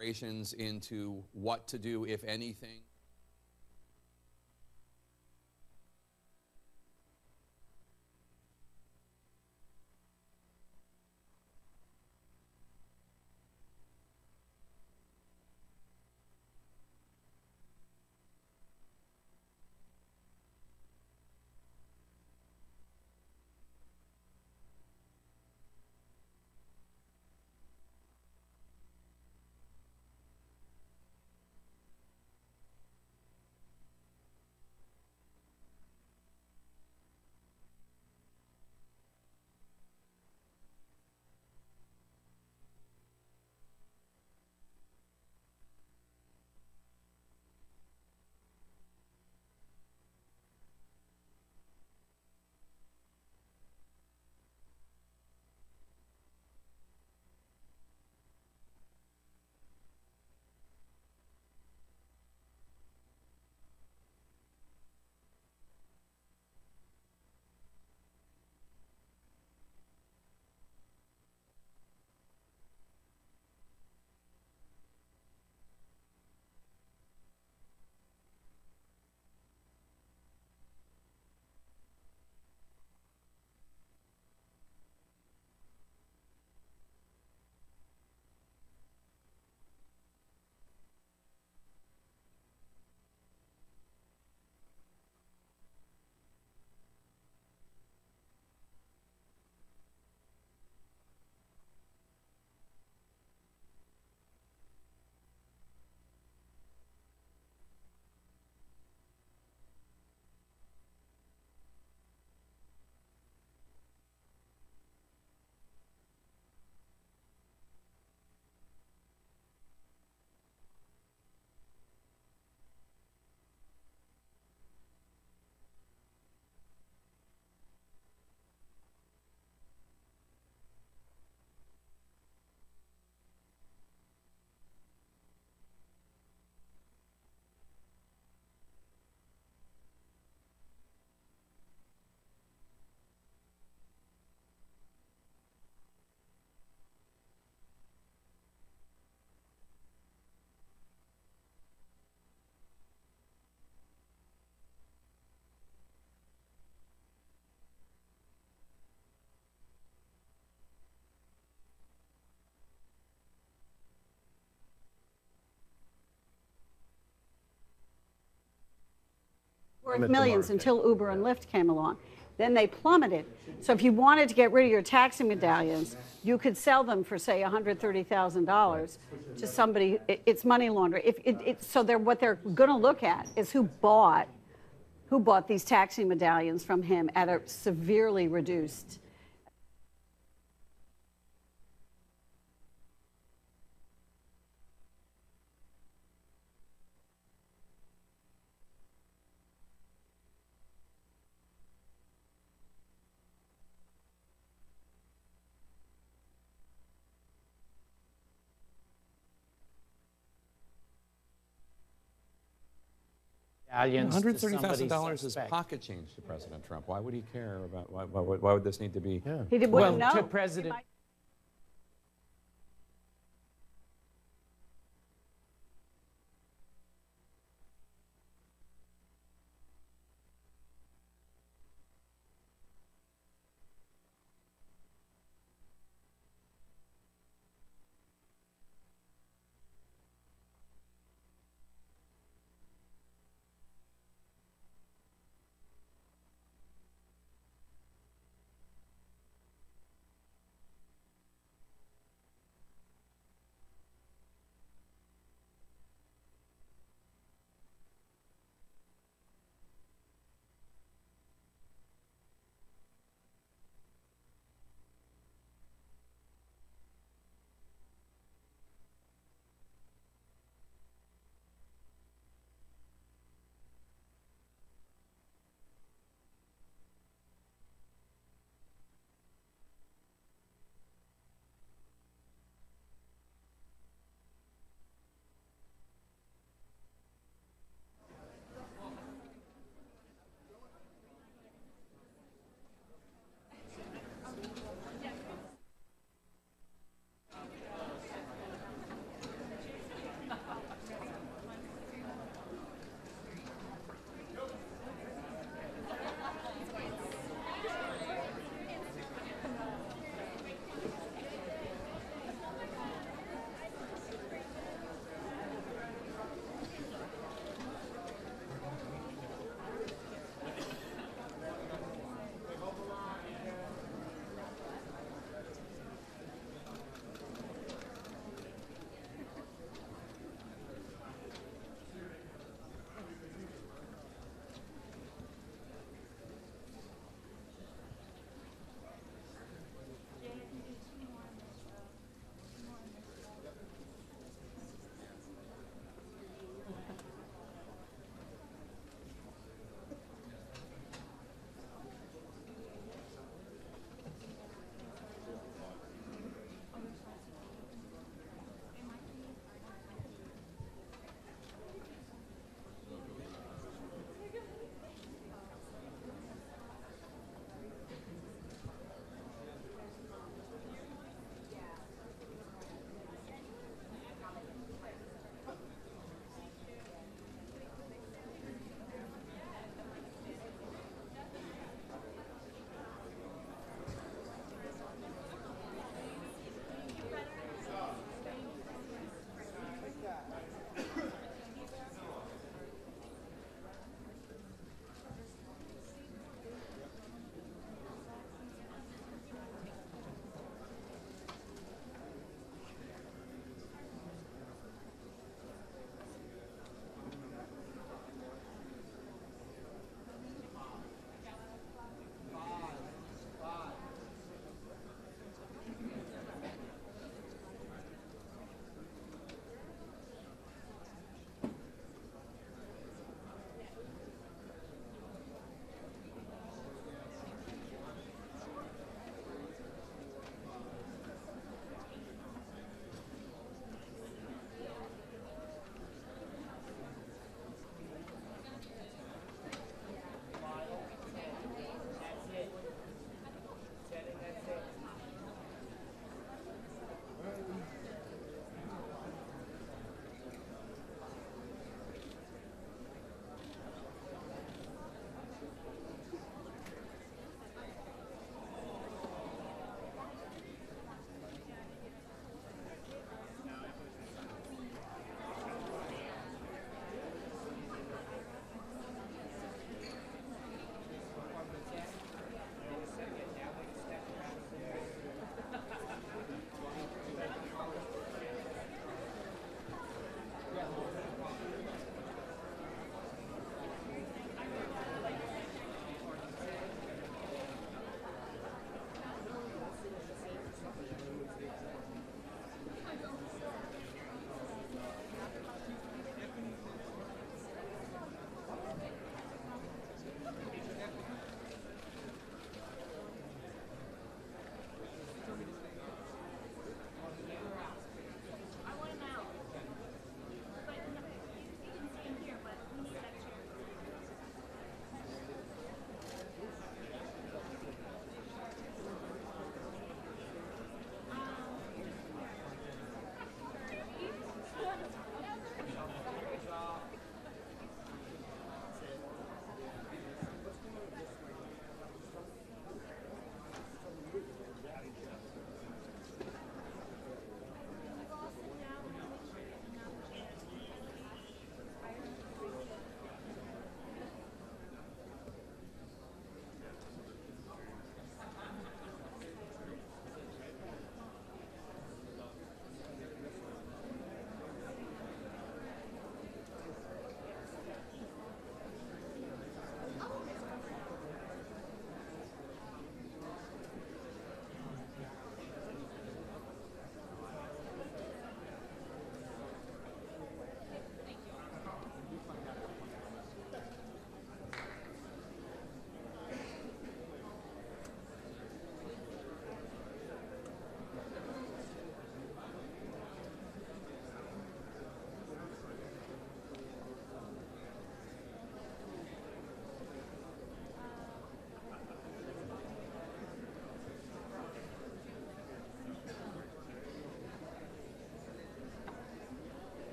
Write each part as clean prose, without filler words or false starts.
into what to do, if anything? Worth millions until Uber and Lyft came along. Then they plummeted. So if you wanted to get rid of your taxi medallions, you could sell them for, say, $130,000 to somebody. It's money laundering. So what they're going to look at is who bought these taxi medallions from him at a severely reduced. $130,000 is pocket change to President Trump. Why would he care about? Why would this need to be? Yeah. He wouldn't know. To President.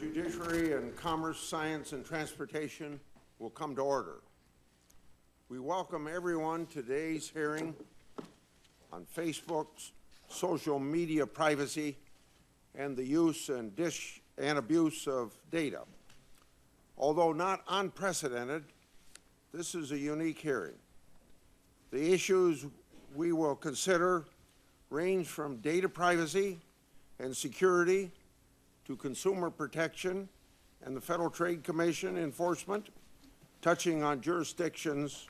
Judiciary and Commerce, Science, and Transportation will come to order. We welcome everyone to today's hearing on Facebook's social media privacy and the use and abuse of data. Although not unprecedented, this is a unique hearing. The issues we will consider range from data privacy and security to consumer protection and the Federal Trade Commission enforcement, touching on jurisdictions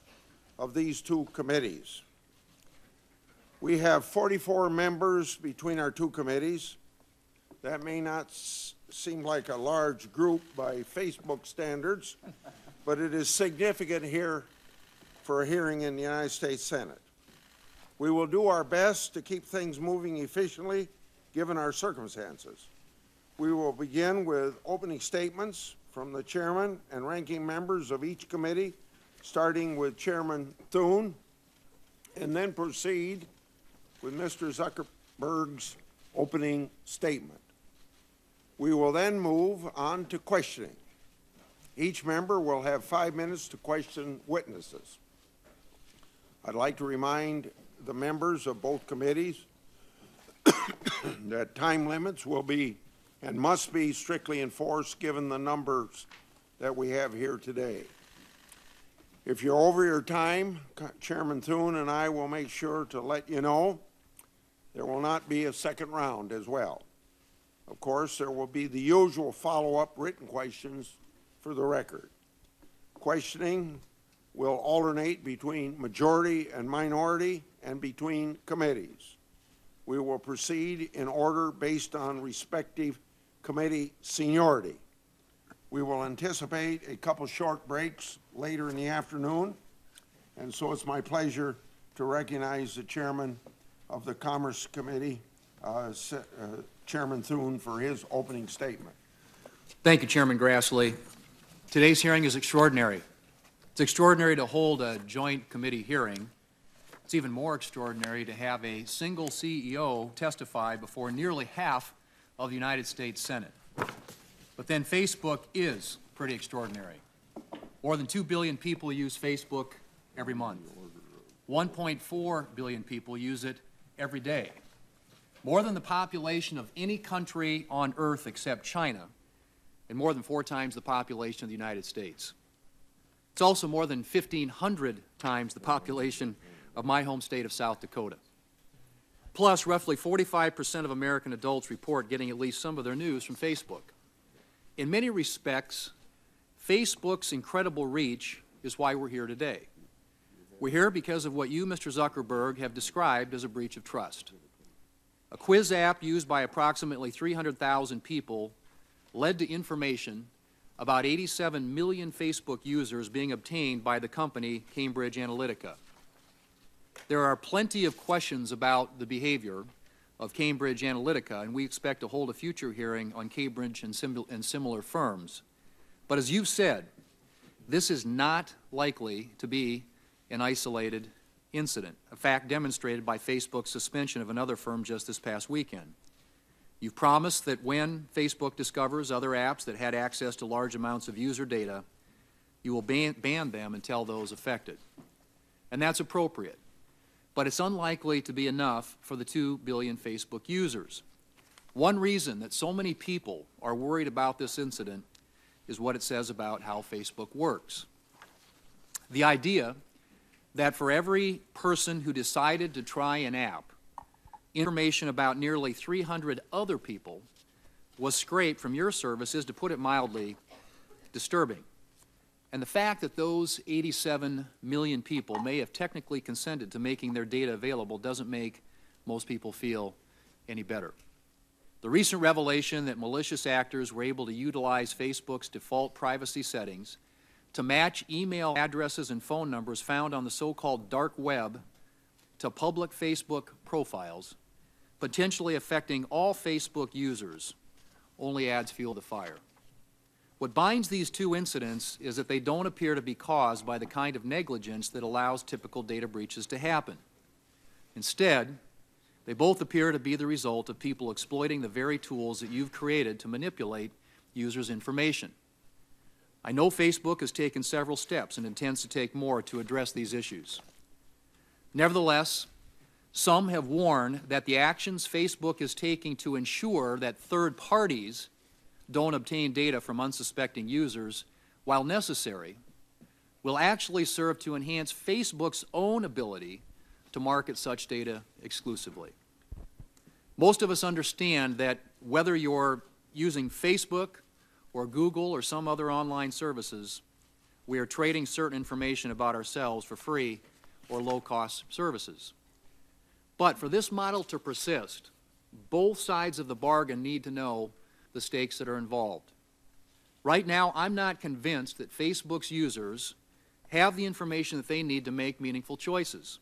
of these two committees. We have 44 members between our two committees. That may not seem like a large group by Facebook standards, but it is significant here for a hearing in the United States Senate. We will do our best to keep things moving efficiently given our circumstances. We will begin with opening statements from the chairman and ranking members of each committee, starting with Chairman Thune, and then proceed with Mr. Zuckerberg's opening statement. We will then move on to questioning. Each member will have 5 minutes to question witnesses. I'd like to remind the members of both committees that time limits will be and must be strictly enforced given the numbers that we have here today. If you're over your time, Chairman Thune and I will make sure to let you know. There will not be a second round as well. Of course, there will be the usual follow-up written questions for the record. Questioning will alternate between majority and minority and between committees. We will proceed in order based on respective committee seniority. We will anticipate a couple short breaks later in the afternoon, and so it's my pleasure to recognize the chairman of the Commerce Committee, Chairman Thune, for his opening statement. Thank you, Chairman Grassley. Today's hearing is extraordinary. It's extraordinary to hold a joint committee hearing. It's even more extraordinary to have a single CEO testify before nearly half of the United States Senate. But then Facebook is pretty extraordinary. More than 2 billion people use Facebook every month. 1.4 billion people use it every day. More than the population of any country on earth except China, and more than 4 times the population of the United States. It's also more than 1,500 times the population of my home state of South Dakota. Plus, roughly 45% of American adults report getting at least some of their news from Facebook. In many respects, Facebook's incredible reach is why we're here today. We're here because of what you, Mr. Zuckerberg, have described as a breach of trust. A quiz app used by approximately 300,000 people led to information about 87 million Facebook users being obtained by the company Cambridge Analytica. There are plenty of questions about the behavior of Cambridge Analytica, and we expect to hold a future hearing on Cambridge and similar firms. But as you've said, this is not likely to be an isolated incident, a fact demonstrated by Facebook's suspension of another firm just this past weekend. You've promised that when Facebook discovers other apps that had access to large amounts of user data, you will ban them and tell those affected. And that's appropriate. But it's unlikely to be enough for the 2 billion Facebook users. One reason that so many people are worried about this incident is what it says about how Facebook works. The idea that for every person who decided to try an app, information about nearly 300 other people was scraped from your service is, to put it mildly, disturbing. And the fact that those 87 million people may have technically consented to making their data available doesn't make most people feel any better. The recent revelation that malicious actors were able to utilize Facebook's default privacy settings to match email addresses and phone numbers found on the so-called dark web to public Facebook profiles, potentially affecting all Facebook users, only adds fuel to the fire. What binds these two incidents is that they don't appear to be caused by the kind of negligence that allows typical data breaches to happen. Instead, they both appear to be the result of people exploiting the very tools that you've created to manipulate users' information. I know Facebook has taken several steps and intends to take more to address these issues. Nevertheless, some have warned that the actions Facebook is taking to ensure that third parties don't obtain data from unsuspecting users, while necessary, will actually serve to enhance Facebook's own ability to market such data exclusively. Most of us understand that whether you're using Facebook or Google or some other online services, we are trading certain information about ourselves for free or low-cost services. But for this model to persist, both sides of the bargain need to know the stakes that are involved. Right now, I'm not convinced that Facebook's users have the information that they need to make meaningful choices.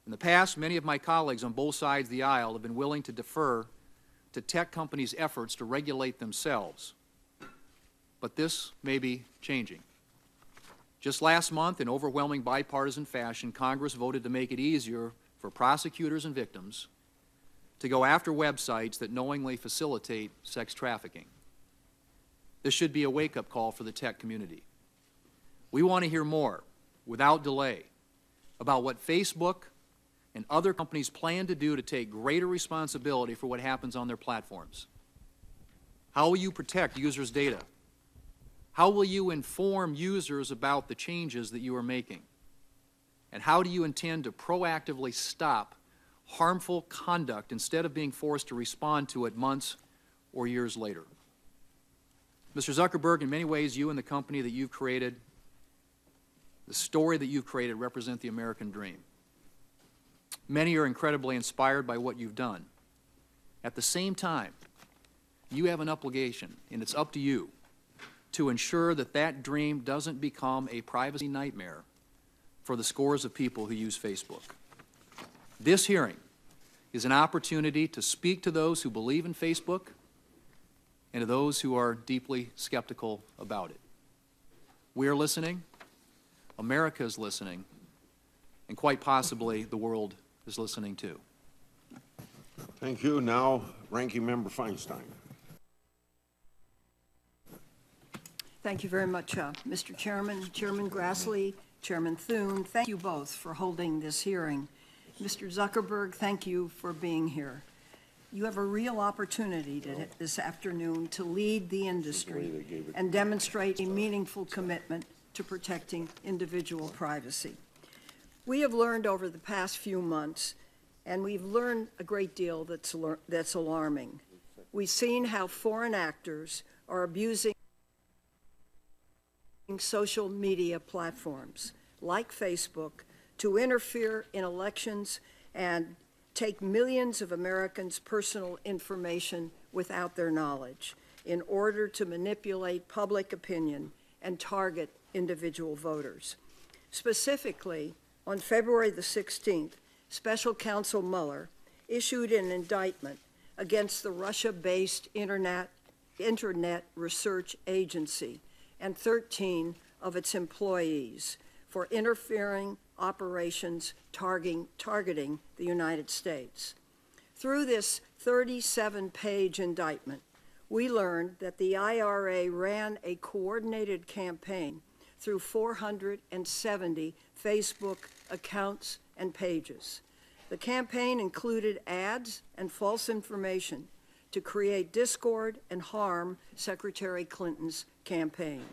In the past, many of my colleagues on both sides of the aisle have been willing to defer to tech companies' efforts to regulate themselves. But this may be changing. Just last month, in overwhelming bipartisan fashion, Congress voted to make it easier for prosecutors and victims to go after websites that knowingly facilitate sex trafficking. This should be a wake-up call for the tech community. We want to hear more, without delay, about what Facebook and other companies plan to do to take greater responsibility for what happens on their platforms. How will you protect users' data? How will you inform users about the changes that you are making? And how do you intend to proactively stop harmful conduct instead of being forced to respond to it months or years later? Mr. Zuckerberg, in many ways, you and the company that you've created, the story that you've created, represent the American dream. Many are incredibly inspired by what you've done. At the same time, you have an obligation, and it's up to you, to ensure that that dream doesn't become a privacy nightmare for the scores of people who use Facebook. This hearing is an opportunity to speak to those who believe in Facebook and to those who are deeply skeptical about it. We are listening, America is listening, and quite possibly the world is listening too. Thank you. Now, Ranking Member Feinstein. Thank you very much, Mr. Chairman, Chairman Grassley, Chairman Thune. Thank you both for holding this hearing. Mr. Zuckerberg, thank you for being here. You have a real opportunity this afternoon to lead the industry and demonstrate a meaningful commitment to protecting individual privacy. We have learned over the past few months, and we've learned a great deal that's alarming. We've seen how foreign actors are abusing social media platforms like Facebook to interfere in elections and take millions of Americans' personal information without their knowledge in order to manipulate public opinion and target individual voters. Specifically, on February the 16th, Special Counsel Mueller issued an indictment against the Russia-based Internet Research Agency and 13 of its employees for interfering operations targeting the United States. Through this 37-page indictment, we learned that the IRA ran a coordinated campaign through 470 Facebook accounts and pages. The campaign included ads and false information to create discord and harm Secretary Clinton's campaign.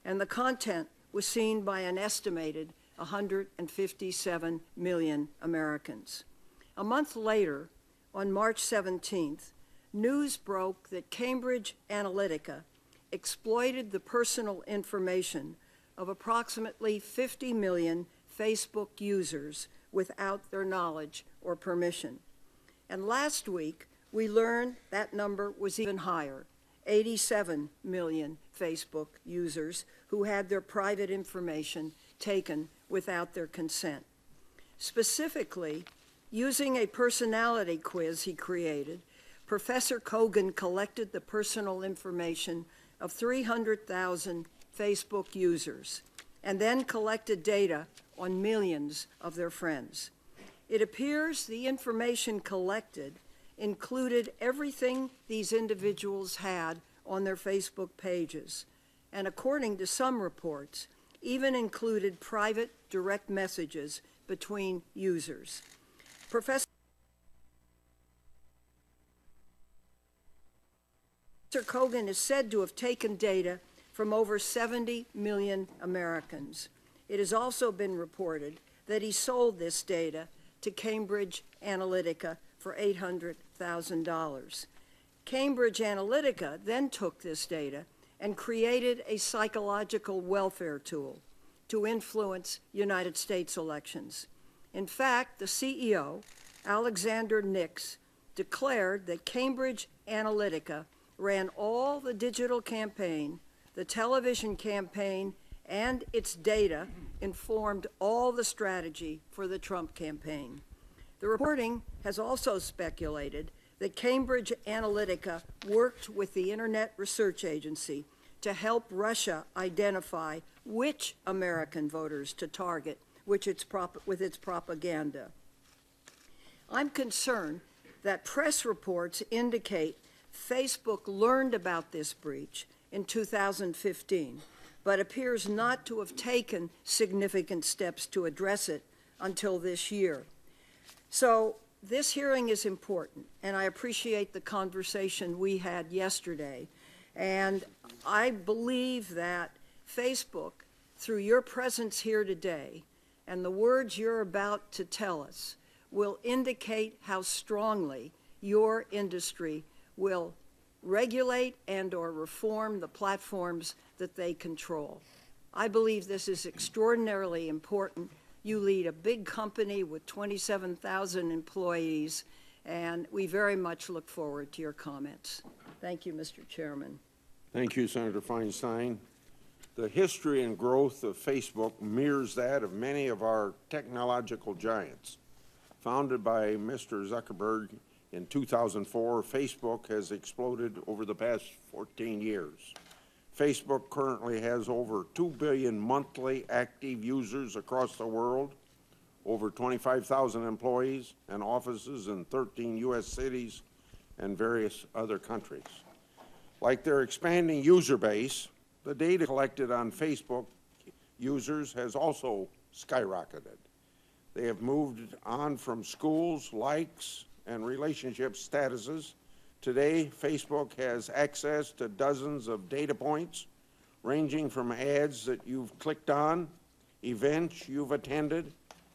And the content was seen by an estimated 157 million Americans. A month later, on March 17th, news broke that Cambridge Analytica exploited the personal information of approximately 50 million Facebook users without their knowledge or permission. And last week, we learned that number was even higher, 87 million Facebook users who had their private information taken without their consent. Specifically, using a personality quiz he created, Professor Kogan collected the personal information of 300,000 Facebook users and then collected data on millions of their friends. It appears the information collected included everything these individuals had on their Facebook pages, and according to some reports, even included private direct messages between users. Professor Kogan is said to have taken data from over 70 million Americans. It has also been reported that he sold this data to Cambridge Analytica for $800,000. Cambridge Analytica then took this data and created a psychological welfare tool to influence United States elections. In fact, the CEO, Alexander Nix, declared that Cambridge Analytica ran all the digital campaign, the television campaign, and its data informed all the strategy for the Trump campaign. The reporting has also speculated that Cambridge Analytica worked with the Internet Research Agency to help Russia identify which American voters to target with its propaganda. I'm concerned that press reports indicate Facebook learned about this breach in 2015, but appears not to have taken significant steps to address it until this year. So this hearing is important, and I appreciate the conversation we had yesterday. And I believe that Facebook, through your presence here today and the words you're about to tell us, will indicate how strongly your industry will regulate and/or reform the platforms that they control. I believe this is extraordinarily important. You lead a big company with 27,000 employees, and we very much look forward to your comments. Thank you, Mr. Chairman. Thank you, Senator Feinstein. The history and growth of Facebook mirrors that of many of our technological giants. Founded by Mr. Zuckerberg in 2004, Facebook has exploded over the past 14 years. Facebook currently has over 2 billion monthly active users across the world, over 25,000 employees and offices in 13 U.S. cities and various other countries. Like their expanding user base, the data collected on Facebook users has also skyrocketed. They have moved on from schools, likes, and relationship statuses. Today, Facebook has access to dozens of data points, ranging from ads that you've clicked on, events you've attended,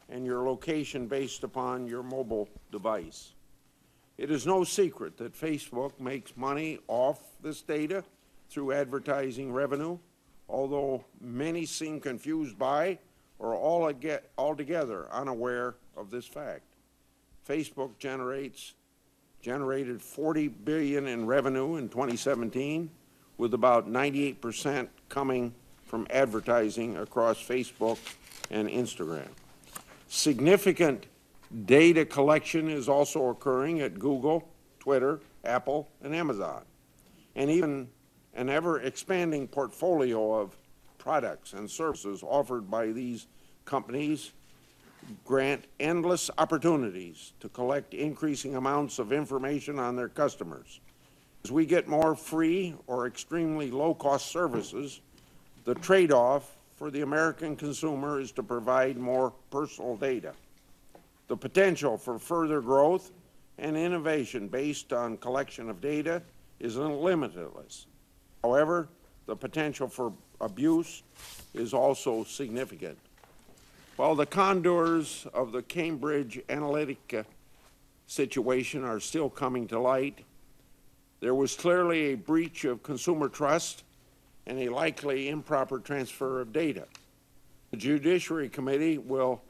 and your location based upon your mobile device. It is no secret that Facebook makes money off this data through advertising revenue, although many seem confused by or altogether unaware of this fact. Facebook generated $40 billion in revenue in 2017, with about 98% coming from advertising across Facebook and Instagram. Significant data collection is also occurring at Google, Twitter, Apple, and Amazon, and even an ever-expanding portfolio of products and services offered by these companies grant endless opportunities to collect increasing amounts of information on their customers. As we get more free or extremely low-cost services, the trade-off for the American consumer is to provide more personal data. The potential for further growth and innovation based on collection of data is limitless. However, the potential for abuse is also significant. While the contours of the Cambridge Analytica situation are still coming to light, there was clearly a breach of consumer trust and a likely improper transfer of data. The Judiciary Committee will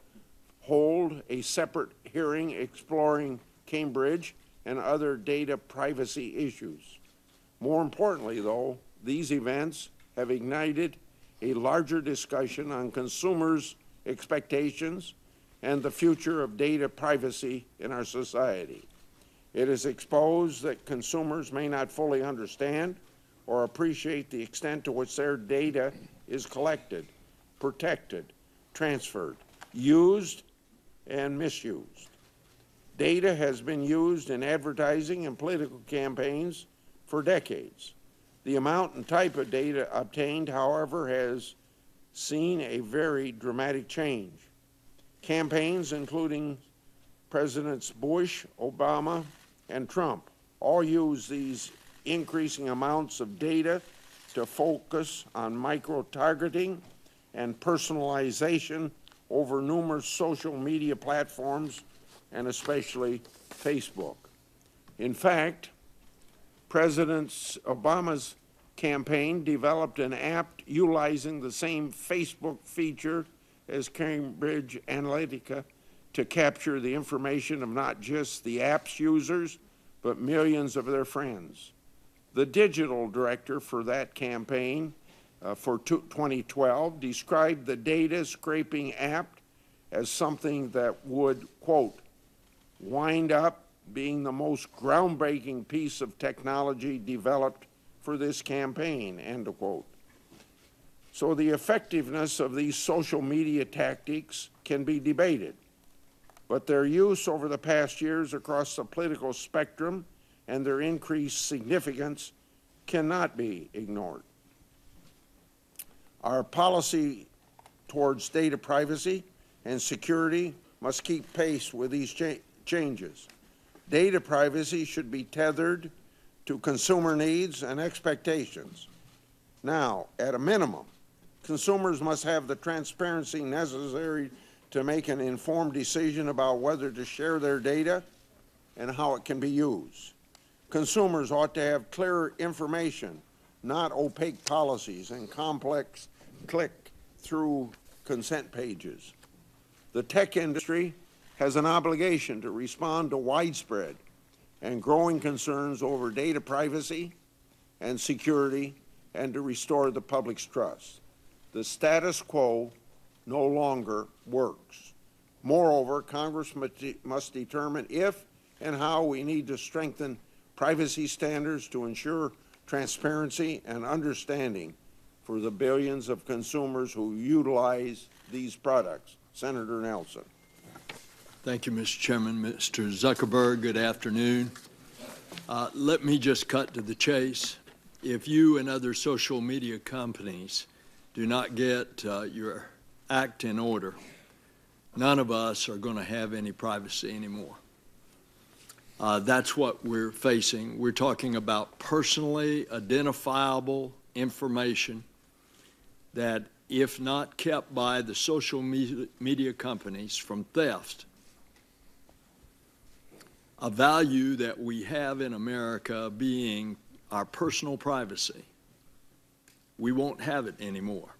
hold a separate hearing exploring Cambridge and other data privacy issues. More importantly, though, these events have ignited a larger discussion on consumers' expectations and the future of data privacy in our society. It has exposed that consumers may not fully understand or appreciate the extent to which their data is collected, protected, transferred, used, and misused. Data has been used in advertising and political campaigns for decades. The amount and type of data obtained, however, has seen a very dramatic change. Campaigns, including Presidents Bush, Obama, and Trump, all use these increasing amounts of data to focus on micro-targeting and personalization over numerous social media platforms, and especially Facebook. In fact, President Obama's campaign developed an app utilizing the same Facebook feature as Cambridge Analytica to capture the information of not just the app's users, but millions of their friends. The digital director for that campaign for 2012 described the data scraping app as something that would, quote, wind up being the most groundbreaking piece of technology developed for this campaign, end of quote. So the effectiveness of these social media tactics can be debated, but their use over the past years across the political spectrum and their increased significance cannot be ignored. Our policy towards data privacy and security must keep pace with these changes. Data privacy should be tethered to consumer needs and expectations. Now, at a minimum, consumers must have the transparency necessary to make an informed decision about whether to share their data and how it can be used. Consumers ought to have clearer information, not opaque policies and complex click-through consent pages. The tech industry has an obligation to respond to widespread and growing concerns over data privacy and security and to restore the public's trust. The status quo no longer works. Moreover, Congress must determine if and how we need to strengthen privacy standards to ensure transparency and understanding for the billions of consumers who utilize these products. Senator Nelson. Thank you, Mr. Chairman. Mr. Zuckerberg, good afternoon. Let me just cut to the chase. If you and other social media companies do not get your act in order, none of us are going to have any privacy anymore. That's what we're facing. We're talking about personally identifiable information that, if not kept by the social media companies from theft, a value that we have in America being our personal privacy, we won't have it anymore.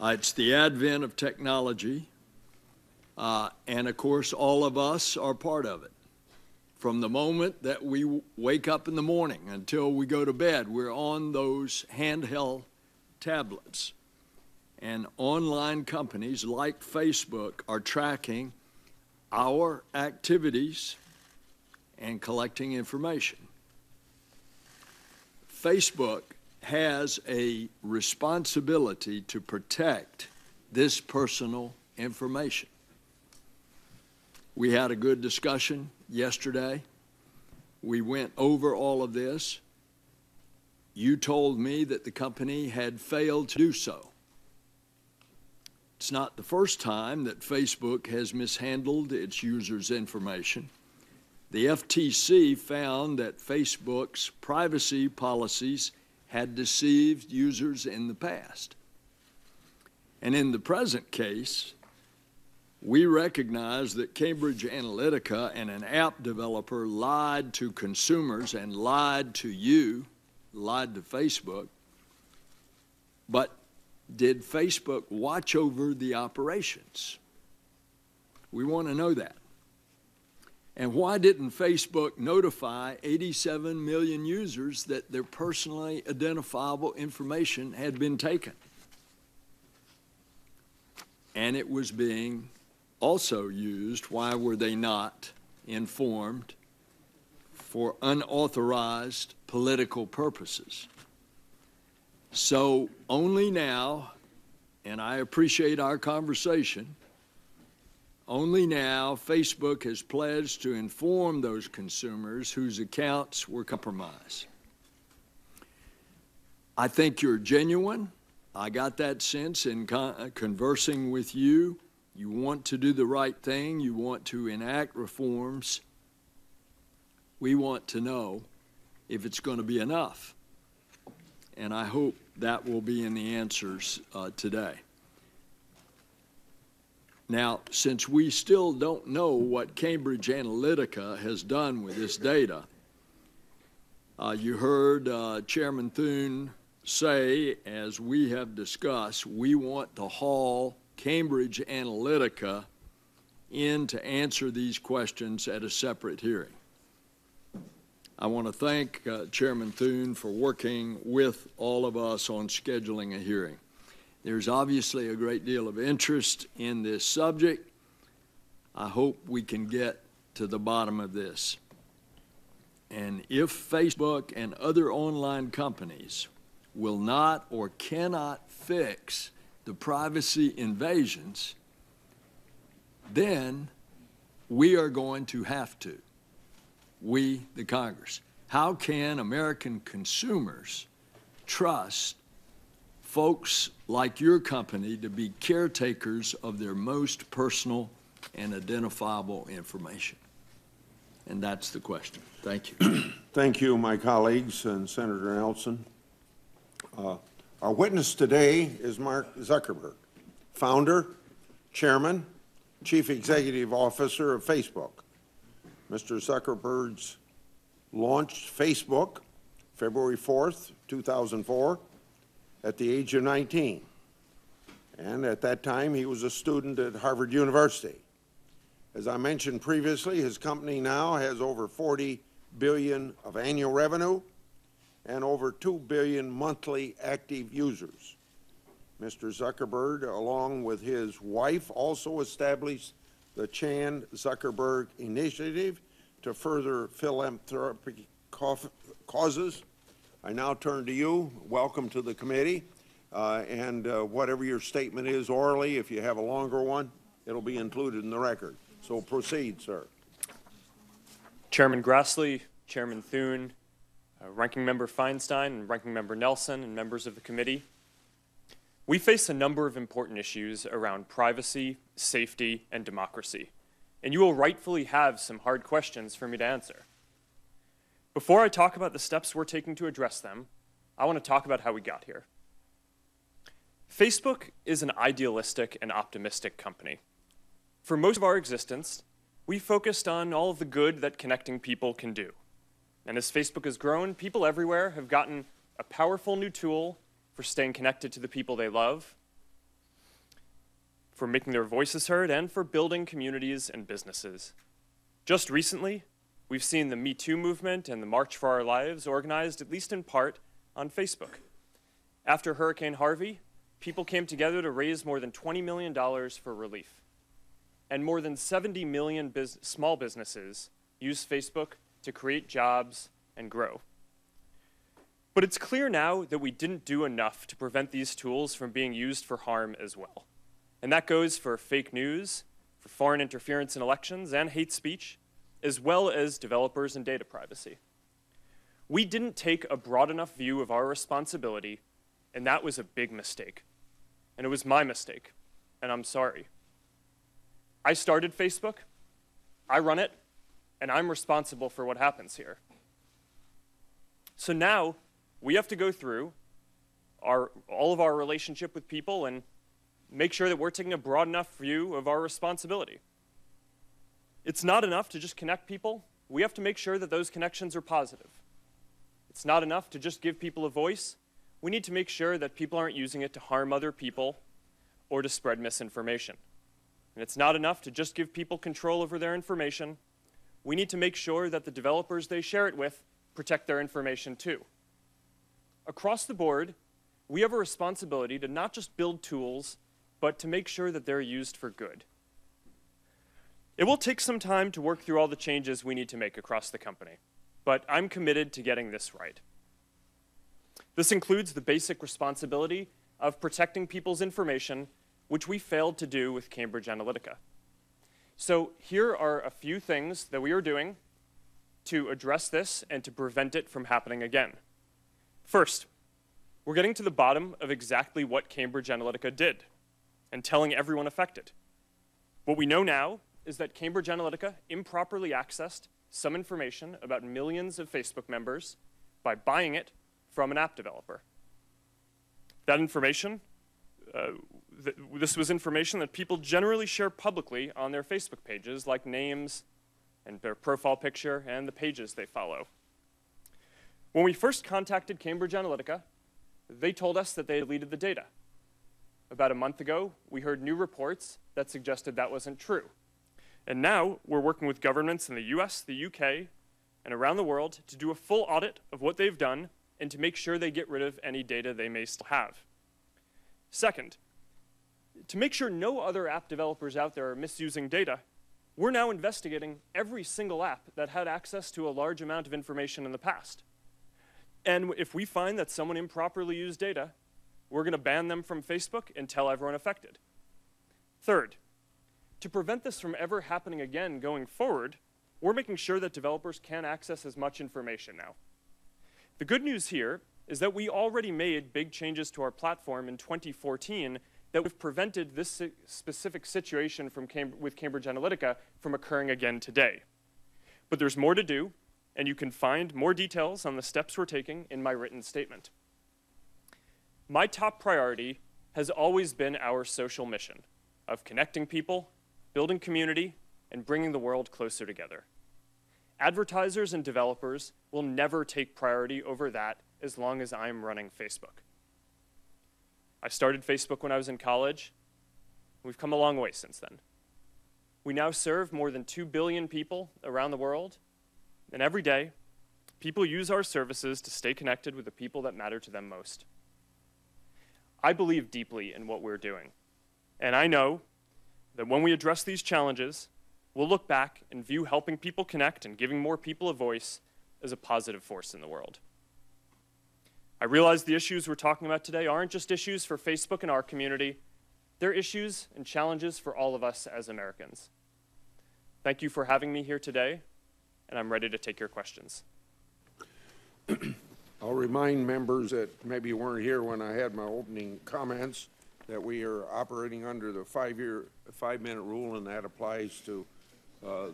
It's the advent of technology, and of course all of us are part of it. From the moment that we wake up in the morning until we go to bed, we're on those handheld tablets. And online companies like Facebook are tracking our activities and collecting information. Facebook has a responsibility to protect this personal information. We had a good discussion yesterday. We went over all of this. You told me that the company had failed to do so. It's not the first time that Facebook has mishandled its users' information. The FTC found that Facebook's privacy policies had deceived users in the past. And in the present case, we recognize that Cambridge Analytica and an app developer lied to consumers and lied to you, lied to Facebook. But did Facebook watch over the operations? We want to know that. And why didn't Facebook notify 87 million users that their personally identifiable information had been taken? And it was being also used. Why were they not informed? For unauthorized political purposes. So only now, and I appreciate our conversation, only now Facebook has pledged to inform those consumers whose accounts were compromised. I think you're genuine. I got that sense in conversing with you. You want to do the right thing. You want to enact reforms. We want to know if it's going to be enough. And I hope that will be in the answers today. Now, since we still don't know what Cambridge Analytica has done with this data, you heard Chairman Thune say, as we have discussed, we want to haul Cambridge Analytica in to answer these questions at a separate hearing. I want to thank Chairman Thune for working with all of us on scheduling a hearing. There's obviously a great deal of interest in this subject. I hope we can get to the bottom of this. And if Facebook and other online companies will not or cannot fix the privacy invasions, then we are going to have to. We, the Congress. How can American consumers trust folks like your company to be caretakers of their most personal and identifiable information? And that's the question. Thank you. Thank you, my colleagues and Senator Nelson. Our witness today is Mark Zuckerberg, founder, chairman, chief executive officer of Facebook. Mr. Zuckerberg launched Facebook February 4th, 2004, at the age of 19. And at that time, he was a student at Harvard University. As I mentioned previously, his company now has over $40 billion of annual revenue and over 2 billion monthly active users. Mr. Zuckerberg, along with his wife, also established the Chan Zuckerberg Initiative to further philanthropic causes. I now turn to you. Welcome to the committee. Whatever your statement is orally, if you have a longer one, it'll be included in the record. So proceed, sir. Chairman Grassley, Chairman Thune, Ranking Member Feinstein, and Ranking Member Nelson, and members of the committee. We face a number of important issues around privacy, safety, and democracy, and you will rightfully have some hard questions for me to answer. Before I talk about the steps we're taking to address them, I want to talk about how we got here. Facebook is an idealistic and optimistic company. For most of our existence, we focused on all of the good that connecting people can do. And as Facebook has grown, people everywhere have gotten a powerful new tool for staying connected to the people they love, for making their voices heard, and for building communities and businesses. Just recently, we've seen the Me Too movement and the March for Our Lives organized, at least in part, on Facebook. After Hurricane Harvey, people came together to raise more than $20 million for relief. And more than 70 million small businesses use Facebook to create jobs and grow. But it's clear now that we didn't do enough to prevent these tools from being used for harm as well. And that goes for fake news, for foreign interference in elections, and hate speech, as well as developers and data privacy. We didn't take a broad enough view of our responsibility, and that was a big mistake. And it was my mistake, and I'm sorry. I started Facebook, I run it, and I'm responsible for what happens here. So now, we have to go through all of our relationship with people and make sure that we're taking a broad enough view of our responsibility. It's not enough to just connect people. We have to make sure that those connections are positive. It's not enough to just give people a voice. We need to make sure that people aren't using it to harm other people or to spread misinformation. And it's not enough to just give people control over their information. We need to make sure that the developers they share it with protect their information too. Across the board, we have a responsibility to not just build tools, but to make sure that they're used for good. It will take some time to work through all the changes we need to make across the company, but I'm committed to getting this right. This includes the basic responsibility of protecting people's information, which we failed to do with Cambridge Analytica. So here are a few things that we are doing to address this and to prevent it from happening again. First, we're getting to the bottom of exactly what Cambridge Analytica did and telling everyone affected. What we know now is that Cambridge Analytica improperly accessed some information about millions of Facebook members by buying it from an app developer. That information, this was information that people generally share publicly on their Facebook pages, like names and their profile picture and the pages they follow. When we first contacted Cambridge Analytica, they told us that they had deleted the data. About a month ago, we heard new reports that suggested that wasn't true. And now we're working with governments in the US, the UK, and around the world to do a full audit of what they've done and to make sure they get rid of any data they may still have. Second, to make sure no other app developers out there are misusing data, we're now investigating every single app that had access to a large amount of information in the past. And if we find that someone improperly used data, we're going to ban them from Facebook and tell everyone affected. Third, to prevent this from ever happening again going forward, we're making sure that developers can access as much information now. The good news here is that we already made big changes to our platform in 2014 that would have prevented this specific situation with Cambridge Analytica from occurring again today. But there's more to do, and you can find more details on the steps we're taking in my written statement. My top priority has always been our social mission of connecting people, building community, and bringing the world closer together. Advertisers and developers will never take priority over that as long as I'm running Facebook. I started Facebook when I was in college. We've come a long way since then. We now serve more than 2 billion people around the world, and every day, people use our services to stay connected with the people that matter to them most. I believe deeply in what we're doing, and I know that when we address these challenges, we'll look back and view helping people connect and giving more people a voice as a positive force in the world. I realize the issues we're talking about today aren't just issues for Facebook and our community. They're issues and challenges for all of us as Americans. Thank you for having me here today, and I'm ready to take your questions. I'll remind members that maybe weren't here when I had my opening comments that we are operating under the 5-minute rule, and that applies to the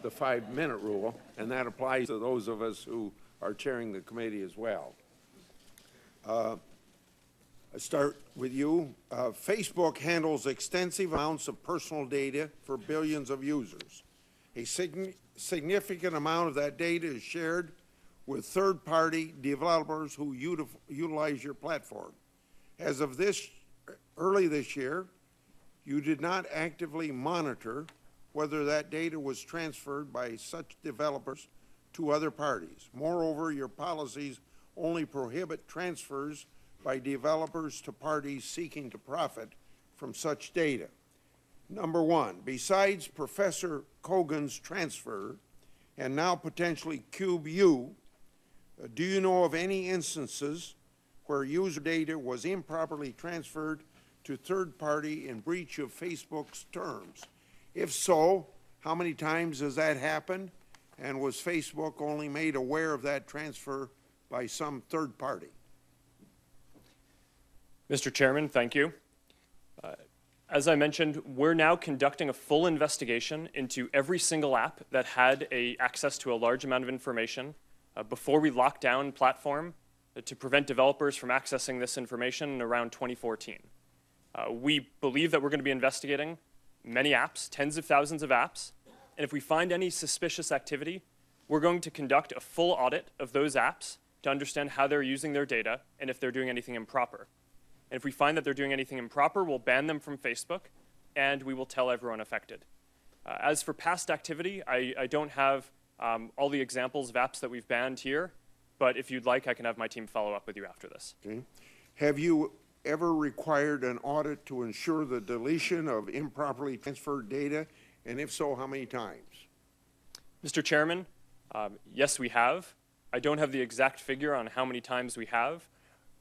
5-minute rule, and that applies to those of us who are chairing the committee as well. I start with you. Facebook handles extensive amounts of personal data for billions of users. A significant amount of that data is shared with third-party developers who utilize your platform. As of early this year, you did not actively monitor whether that data was transferred by such developers to other parties. Moreover, your policies only prohibit transfers by developers to parties seeking to profit from such data. Number one, besides Professor Kogan's transfer, and now potentially CubeU, do you know of any instances where user data was improperly transferred to third party in breach of Facebook's terms? If so, how many times has that happened? And was Facebook only made aware of that transfer by some third party? Mr. Chairman, thank you. As I mentioned, we're now conducting a full investigation into every single app that had access to a large amount of information before we locked down platform to prevent developers from accessing this information in around 2014. We believe that we're going to be investigating many apps, tens of thousands of apps, and if we find any suspicious activity, we're going to conduct a full audit of those apps to understand how they're using their data and if they're doing anything improper. And if we find that they're doing anything improper, we'll ban them from Facebook, and we will tell everyone affected. As for past activity, I don't have all the examples of apps that we've banned here, but if you'd like, I can have my team follow up with you after this. Okay. Have you ever required an audit to ensure the deletion of improperly transferred data, and if so, how many times? Mr. Chairman, yes, we have. I don't have the exact figure on how many times we have,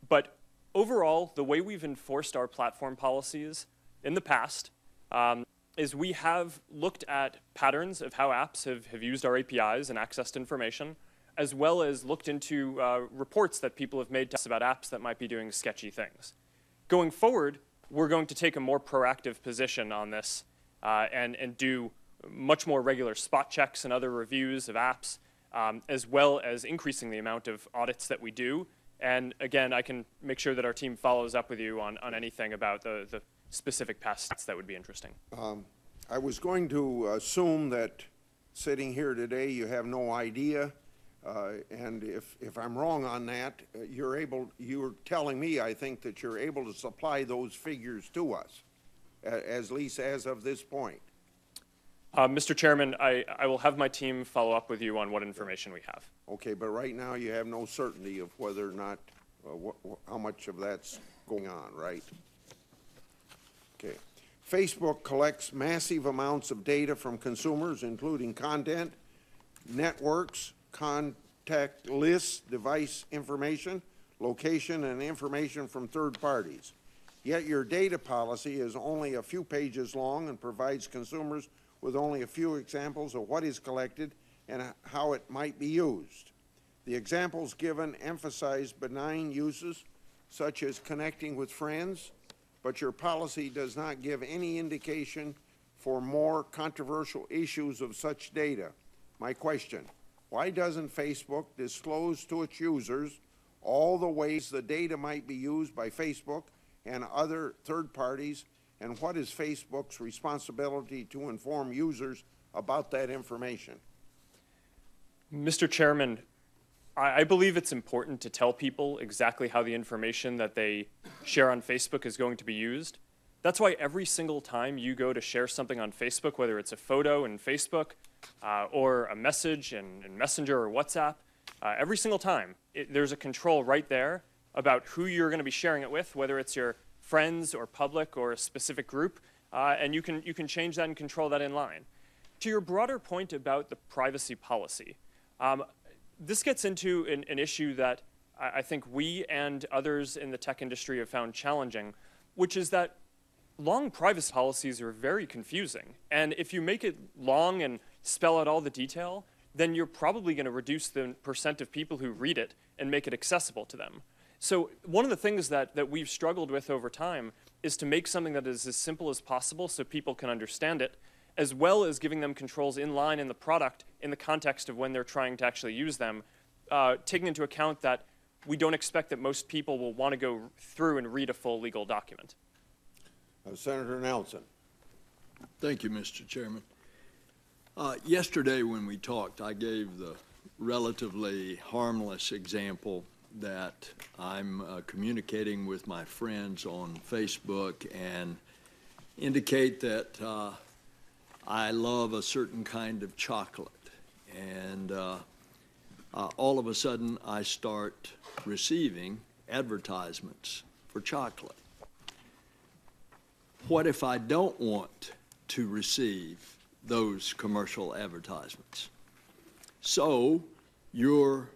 but overall, the way we've enforced our platform policies in the past is we have looked at patterns of how apps have used our APIs and accessed information, as well as looked into reports that people have made to us about apps that might be doing sketchy things. Going forward, we're going to take a more proactive position on this and do much more regular spot checks and other reviews of apps, as well as increasing the amount of audits that we do. And again, I can make sure that our team follows up with you on anything about the specific past stats that would be interesting. I was going to assume that sitting here today, you have no idea, and if I'm wrong on that, you're telling me, I think, that you're able to supply those figures to us, at least as of this point. Mr. Chairman, I will have my team follow up with you on what information we have. Okay, but right now you have no certainty of whether or not, how much of that's going on, right? Okay. Facebook collects massive amounts of data from consumers, including content, networks, contact lists, device information, location, and information from third parties. Yet your data policy is only a few pages long and provides consumers with only a few examples of what is collected and how it might be used. The examples given emphasize benign uses, such as connecting with friends, but your policy does not give any indication for more controversial issues of such data. My question, why doesn't Facebook disclose to its users all the ways the data might be used by Facebook and other third parties, and what is Facebook's responsibility to inform users about that information? Mr. Chairman, I believe it's important to tell people exactly how the information that they share on Facebook is going to be used. That's why every single time you go to share something on Facebook, whether it's a photo in Facebook or a message in Messenger or WhatsApp, every single time there's a control right there about who you're going to be sharing it with, whether it's your friends or public or a specific group, and you can change that and control that in line. To your broader point about the privacy policy, this gets into an issue that I think we and others in the tech industry have found challenging, which is that long privacy policies are very confusing. And if you make it long and spell out all the detail, then you're probably going to reduce the percent of people who read it and make it accessible to them. So one of the things that we've struggled with over time is to make something that is as simple as possible so people can understand it, as well as giving them controls in line in the product in the context of when they're trying to actually use them, taking into account that we don't expect that most people will want to go through and read a full legal document. Senator Nelson. Thank you, Mr. Chairman. Yesterday when we talked, I gave the relatively harmless example that I'm communicating with my friends on Facebook and indicate that I love a certain kind of chocolate. And all of a sudden, I start receiving advertisements for chocolate. What if I don't want to receive those commercial advertisements? So your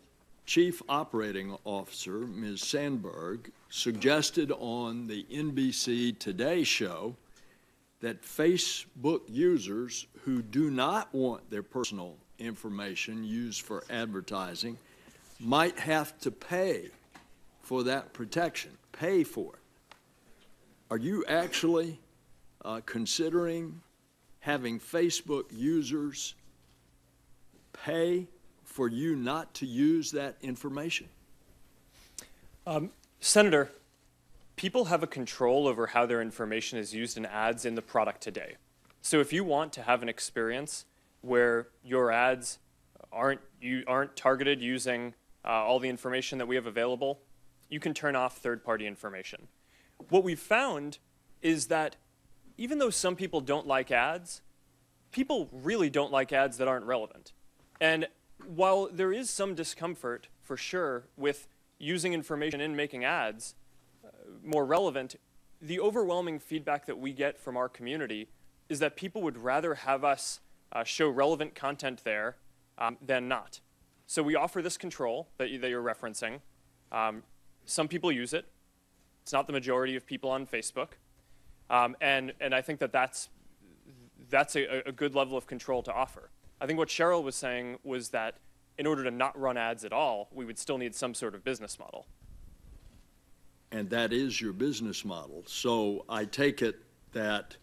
Chief Operating Officer, Ms. Sandberg, suggested on the NBC Today show that Facebook users who do not want their personal information used for advertising might have to pay for that protection, pay for it. Are you actually considering having Facebook users pay for you not to use that information? Senator, people have a control over how their information is used in ads in the product today. So if you want to have an experience where your ads aren't targeted using all the information that we have available, you can turn off third-party information. What we've found is that even though some people don't like ads, people really don't like ads that aren't relevant. And while there is some discomfort, for sure, with using information and making ads more relevant, the overwhelming feedback that we get from our community is that people would rather have us show relevant content there than not. So we offer this control that you're referencing. Some people use it. It's not the majority of people on Facebook. And I think that that's a good level of control to offer. I think what Cheryl was saying was that in order to not run ads at all, we would still need some sort of business model. And that is your business model. So I take it that,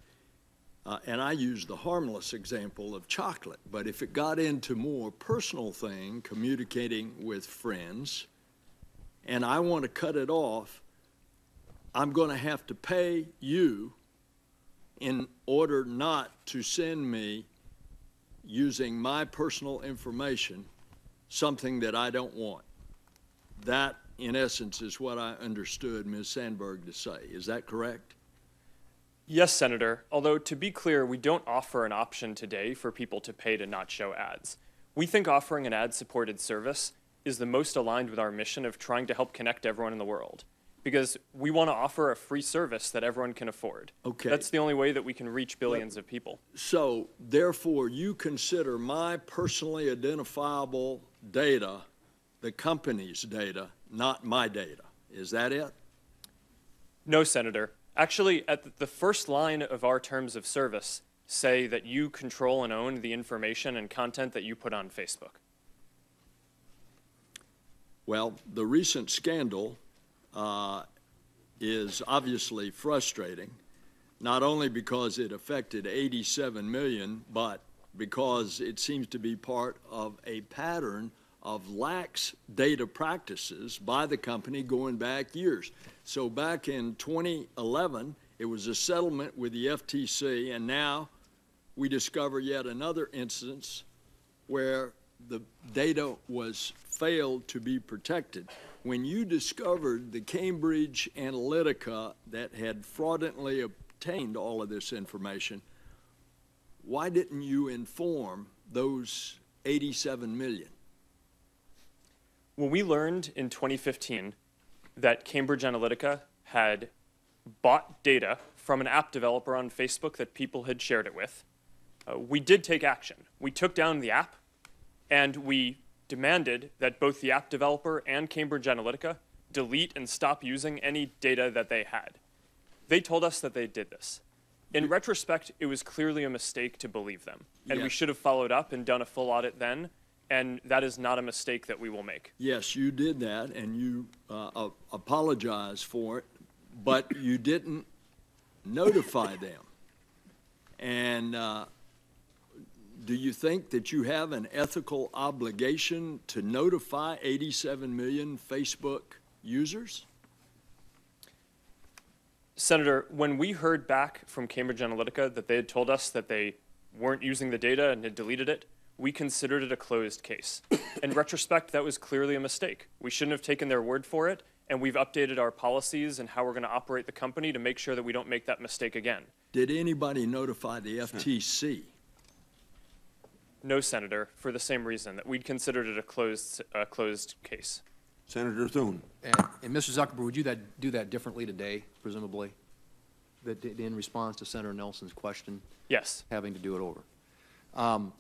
and I use the harmless example of chocolate, but if it got into more personal thing, communicating with friends, and I want to cut it off, I'm going to have to pay you in order not to send me, using my personal information, something that I don't want. That, in essence, is what I understood Ms. Sandberg to say. Is that correct? Yes, Senator, although to be clear, we don't offer an option today for people to pay to not show ads. We think offering an ad-supported service is the most aligned with our mission of trying to help connect everyone in the world, because we want to offer a free service that everyone can afford. Okay. That's the only way that we can reach billions of people. So, therefore, you consider my personally identifiable data the company's data, not my data. Is that it? No, Senator. Actually, at the first line of our terms of service say that you control and own the information and content that you put on Facebook. Well, the recent scandal is obviously frustrating, not only because it affected 87 million, but because it seems to be part of a pattern of lax data practices by the company going back years. So back in 2011, it was a settlement with the FTC, and now we discover yet another instance where the data was failed to be protected. When you discovered the Cambridge Analytica that had fraudulently obtained all of this information, why didn't you inform those 87 million? When we learned in 2015 that Cambridge Analytica had bought data from an app developer on Facebook that people had shared it with, we did take action. We took down the app, and we demanded that both the app developer and Cambridge Analytica delete and stop using any data that they had. They told us that they did this. In retrospect, it was clearly a mistake to believe them, and we should have followed up and done a full audit then, and that is not a mistake that we will make. Yes, you did that, and you apologized for it, but you didn't notify them. And do you think that you have an ethical obligation to notify 87 million Facebook users? Senator, when we heard back from Cambridge Analytica that they had told us that they weren't using the data and had deleted it, we considered it a closed case. In retrospect, that was clearly a mistake. We shouldn't have taken their word for it, and we've updated our policies and how we're going to operate the company to make sure that we don't make that mistake again. Did anybody notify the FTC? No, Senator, for the same reason, that we'd considered it a closed case. Senator Thune. And Mr. Zuckerberg, would you do that differently today, presumably, that in response to Senator Nelson's question? Yes. Having to do it over.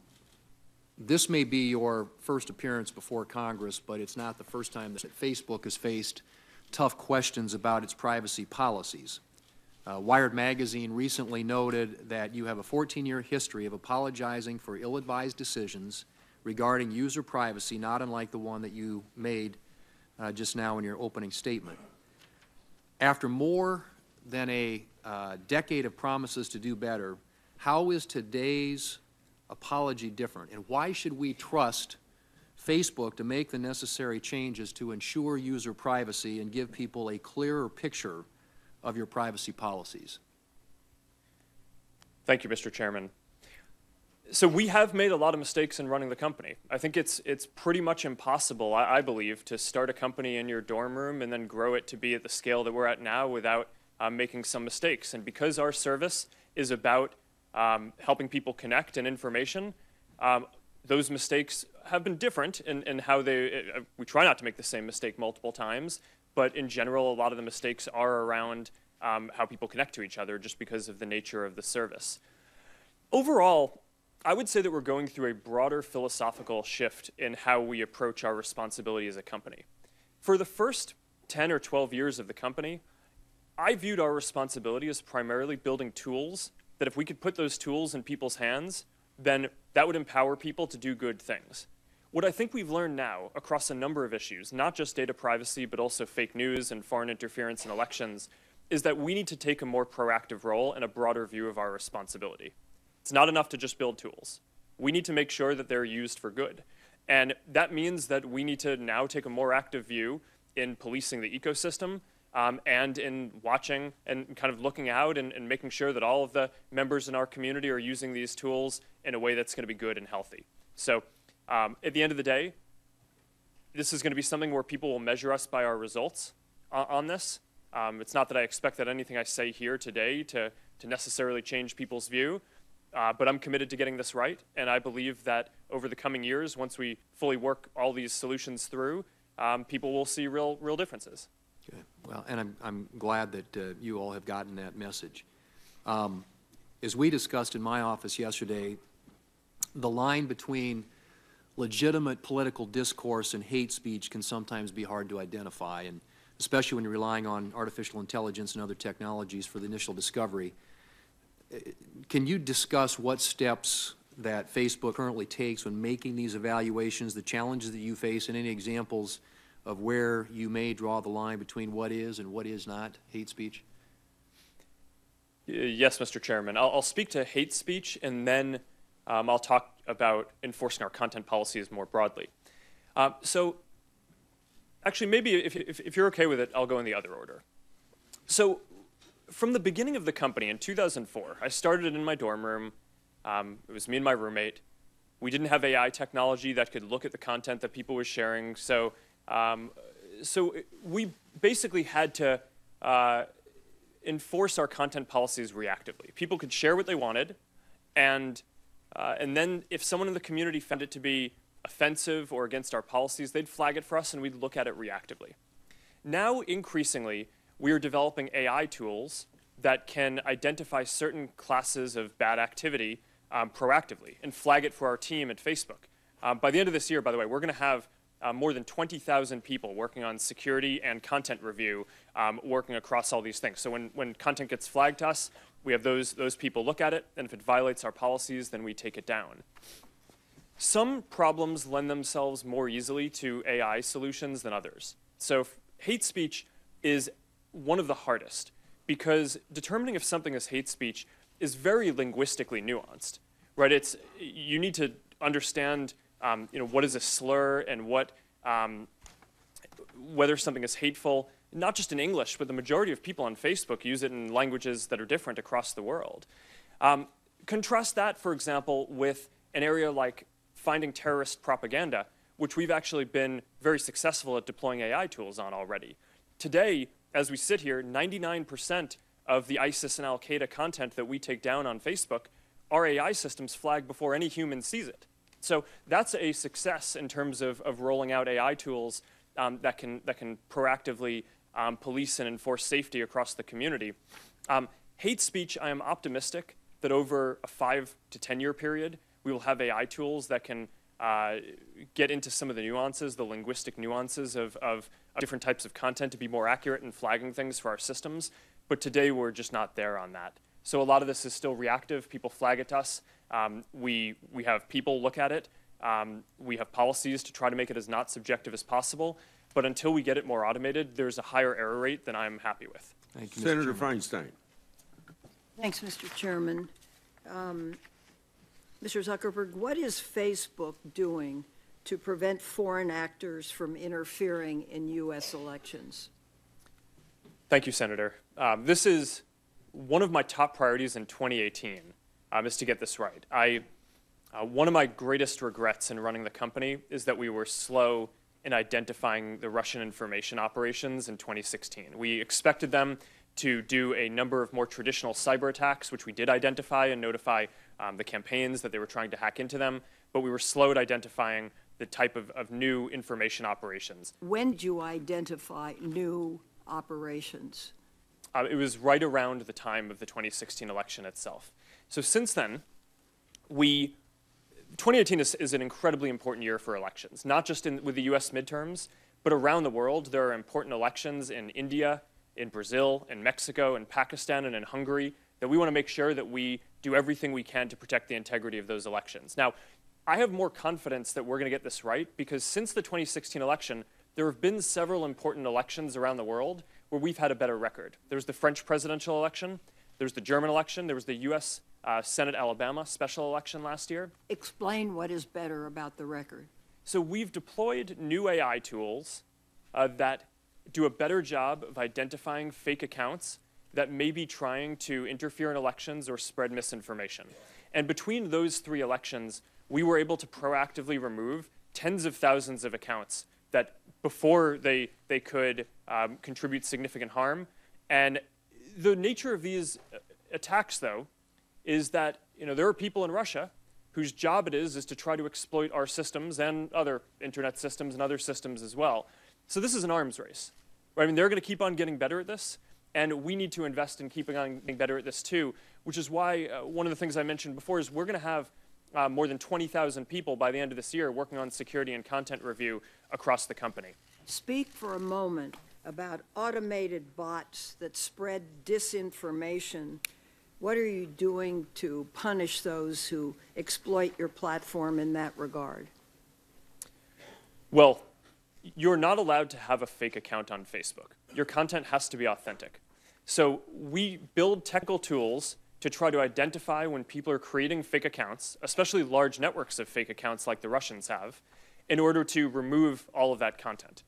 This may be your first appearance before Congress, but it's not the first time that Facebook has faced tough questions about its privacy policies. Wired magazine recently noted that you have a 14-year history of apologizing for ill-advised decisions regarding user privacy, not unlike the one that you made just now in your opening statement. After more than a decade of promises to do better, how is today's apology different, and why should we trust Facebook to make the necessary changes to ensure user privacy and give people a clearer picture of your privacy policies? Thank you, Mr. Chairman. So we have made a lot of mistakes in running the company. I think it's pretty much impossible, I believe, to start a company in your dorm room and then grow it to be at the scale that we're at now without making some mistakes. And because our service is about helping people connect and information, those mistakes have been different in how we try not to make the same mistake multiple times, but in general, a lot of the mistakes are around how people connect to each other just because of the nature of the service. Overall, I would say that we're going through a broader philosophical shift in how we approach our responsibility as a company. For the first 10 or 12 years of the company, I viewed our responsibility as primarily building tools that if we could put those tools in people's hands, then that would empower people to do good things. What I think we've learned now across a number of issues, not just data privacy, but also fake news and foreign interference in elections, is that we need to take a more proactive role and a broader view of our responsibility. It's not enough to just build tools. We need to make sure that they're used for good. And that means that we need to now take a more active view in policing the ecosystem and in watching and kind of looking out and making sure that all of the members in our community are using these tools in a way that's going to be good and healthy. So at the end of the day, this is going to be something where people will measure us by our results on this. It's not that I expect that anything I say here today to necessarily change people's view, but I'm committed to getting this right, and I believe that over the coming years, once we fully work all these solutions through, people will see real differences. Okay. Well, and I'm glad that you all have gotten that message. As we discussed in my office yesterday, the line between legitimate political discourse and hate speech can sometimes be hard to identify, and especially when you're relying on artificial intelligence and other technologies for the initial discovery. Can you discuss what steps that Facebook currently takes when making these evaluations, the challenges that you face, and any examples of where you may draw the line between what is and what is not hate speech? Yes, Mr. Chairman. I'll speak to hate speech, and then I'll talk about enforcing our content policies more broadly. So actually, maybe if you're okay with it, I'll go in the other order. So from the beginning of the company in 2004, I started it in my dorm room. It was me and my roommate. We didn't have AI technology that could look at the content that people were sharing. So we basically had to enforce our content policies reactively. People could share what they wanted, and then if someone in the community found it to be offensive or against our policies, they'd flag it for us and we'd look at it reactively. Now, increasingly, we are developing AI tools that can identify certain classes of bad activity proactively and flag it for our team at Facebook. By the end of this year, by the way, we're going to have more than 20,000 people working on security and content review, working across all these things. So when content gets flagged to us, we have those people look at it, and if it violates our policies, then we take it down. Some problems lend themselves more easily to AI solutions than others. So hate speech is one of the hardest, because determining if something is hate speech is very linguistically nuanced, right? You need to understand what is a slur and whether something is hateful, not just in English, but the majority of people on Facebook use it in languages that are different across the world. Contrast that, for example, with an area like finding terrorist propaganda, which we've actually been very successful at deploying AI tools on already. Today, as we sit here, 99% of the ISIS and Al-Qaeda content that we take down on Facebook, our AI systems flag before any human sees it. So that's a success in terms of rolling out AI tools that can proactively police and enforce safety across the community. Hate speech, I am optimistic that over a 5 to 10 year period, we will have AI tools that can get into some of the nuances, the linguistic nuances of different types of content to be more accurate in flagging things for our systems. But today, we're just not there on that. So a lot of this is still reactive. People flag it to us. We have people look at it. We have policies to try to make it as not subjective as possible. But until we get it more automated, there's a higher error rate than I'm happy with. Thank you, Senator Feinstein. Thanks, Mr. Chairman. Mr. Zuckerberg, what is Facebook doing to prevent foreign actors from interfering in U.S. elections? Thank you, Senator. This is one of my top priorities in 2018, is to get this right. One of my greatest regrets in running the company is that we were slow in identifying the Russian information operations in 2016. We expected them to do a number of more traditional cyber attacks, which we did identify and notify the campaigns that they were trying to hack into them, but we were slow at identifying the type of new information operations. When did you identify new operations? It was right around the time of the 2016 election itself. So since then, 2018 is an incredibly important year for elections, not just with the US midterms, but around the world. There are important elections in India, in Brazil, in Mexico, in Pakistan, and in Hungary that we want to make sure that we do everything we can to protect the integrity of those elections. Now, I have more confidence that we're going to get this right because since the 2016 election, there have been several important elections around the world where we've had a better record. There's the French presidential election, there's the German election, there was the U.S. Senate Alabama special election last year. Explain what is better about the record. So we've deployed new AI tools that do a better job of identifying fake accounts that may be trying to interfere in elections or spread misinformation. And between those 3 elections, we were able to proactively remove tens of thousands of accounts that before they could contribute significant harm. And the nature of these attacks, though, is that there are people in Russia whose job it is to try to exploit our systems and other internet systems and other systems as well. So this is an arms race. Right? I mean, they're going to keep on getting better at this, and we need to invest in keeping on getting better at this too, which is why one of the things I mentioned before is we're going to have more than 20,000 people by the end of this year working on security and content review across the company. Speak for a moment about automated bots that spread disinformation. What are you doing to punish those who exploit your platform in that regard? Well, you're not allowed to have a fake account on Facebook. Your content has to be authentic. So we build technical tools to try to identify when people are creating fake accounts, especially large networks of fake accounts like the Russians have, in order to remove all of that content.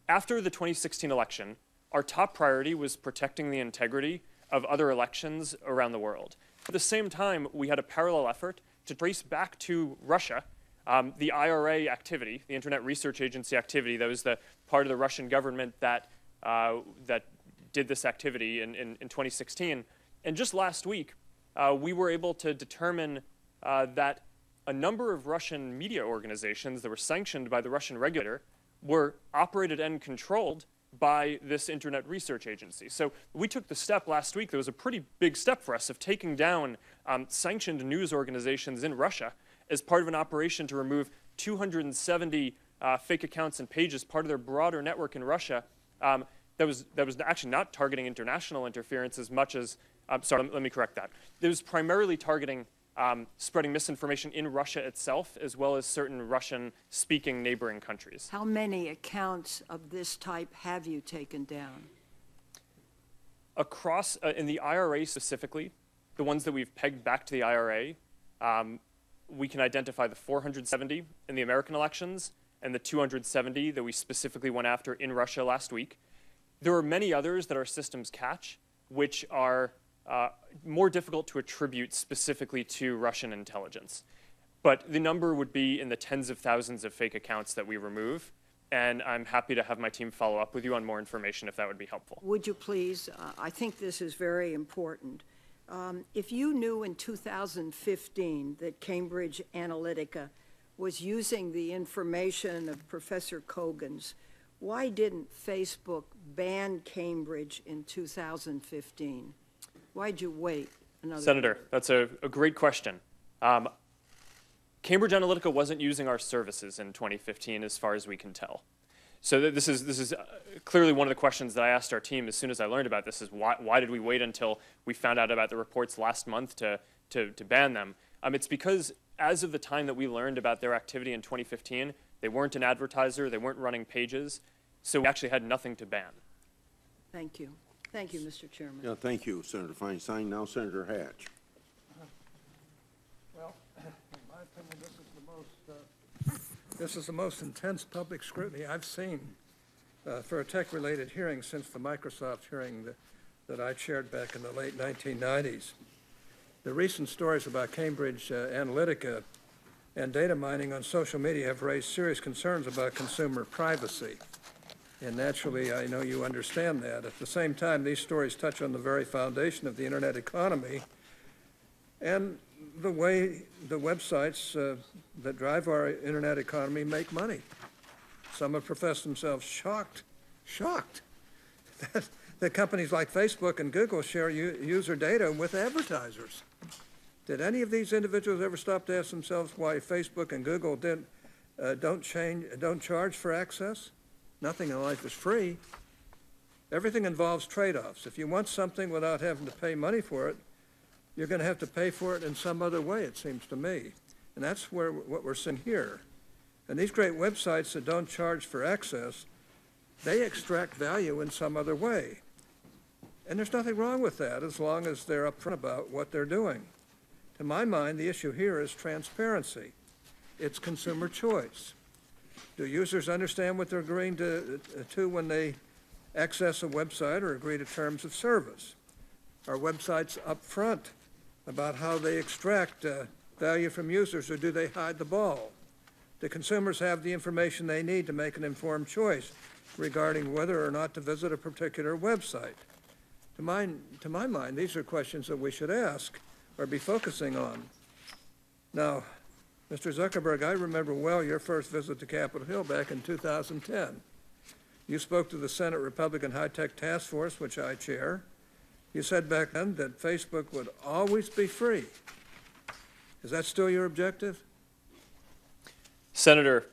After the 2016 election, our top priority was protecting the integrity of other elections around the world. At the same time, we had a parallel effort to trace back to Russia the IRA activity, the Internet Research Agency activity. That was the part of the Russian government that did this activity in 2016. And just last week, we were able to determine that a number of Russian media organizations that were sanctioned by the Russian regulator were operated and controlled by this Internet Research Agency. So we took the step last week. There was a pretty big step for us of taking down sanctioned news organizations in Russia as part of an operation to remove 270 fake accounts and pages, part of their broader network in Russia that was actually not targeting international interference as much as, sorry, let me correct that. It was primarily targeting spreading misinformation in Russia itself, as well as certain Russian-speaking neighboring countries. How many accounts of this type have you taken down? Across, in the IRA specifically, the ones that we've pegged back to the IRA, we can identify the 470 in the American elections and the 270 that we specifically went after in Russia last week. There are many others that our systems catch, which are more difficult to attribute specifically to Russian intelligence. But the number would be in the tens of thousands of fake accounts that we remove, and I'm happy to have my team follow up with you on more information if that would be helpful. Would you please? I think this is very important. If you knew in 2015 that Cambridge Analytica was using the information of Professor Kogan's, why didn't Facebook ban Cambridge in 2015? Why'd you wait another Senator, year? that's a great question. Cambridge Analytica wasn't using our services in 2015 as far as we can tell. So this is clearly one of the questions that I asked our team as soon as I learned about this is why did we wait until we found out about the reports last month to ban them? It's because as of the time that we learned about their activity in 2015, they weren't an advertiser, they weren't running pages, so we actually had nothing to ban. Thank you. Thank you, Mr. Chairman. Yeah, thank you, Senator Feinstein. Now, Senator Hatch. Well, in my opinion, this is the most intense public scrutiny I've seen for a tech-related hearing since the Microsoft hearing that I chaired back in the late 1990s. The recent stories about Cambridge Analytica and data mining on social media have raised serious concerns about consumer privacy. And naturally, I know you understand that. At the same time, these stories touch on the very foundation of the Internet economy and the way the websites that drive our Internet economy make money. Some have professed themselves shocked that companies like Facebook and Google share user data with advertisers. Did any of these individuals ever stop to ask themselves why Facebook and Google don't charge for access? Nothing in life is free. Everything involves trade-offs. If you want something without having to pay money for it, you're going to have to pay for it in some other way, it seems to me. And that's what we're seeing here. And these great websites that don't charge for access, they extract value in some other way. And there's nothing wrong with that as long as they're upfront about what they're doing. To my mind, the issue here is transparency. It's consumer choice. Do users understand what they're agreeing to when they access a website or agree to terms of service? Are websites upfront about how they extract value from users, or do they hide the ball? Do consumers have the information they need to make an informed choice regarding whether or not to visit a particular website? To my mind, these are questions that we should ask or be focusing on. Now, Mr. Zuckerberg, I remember well your first visit to Capitol Hill back in 2010. You spoke to the Senate Republican High-Tech Task Force, which I chair. You said back then that Facebook would always be free. Is that still your objective? Senator,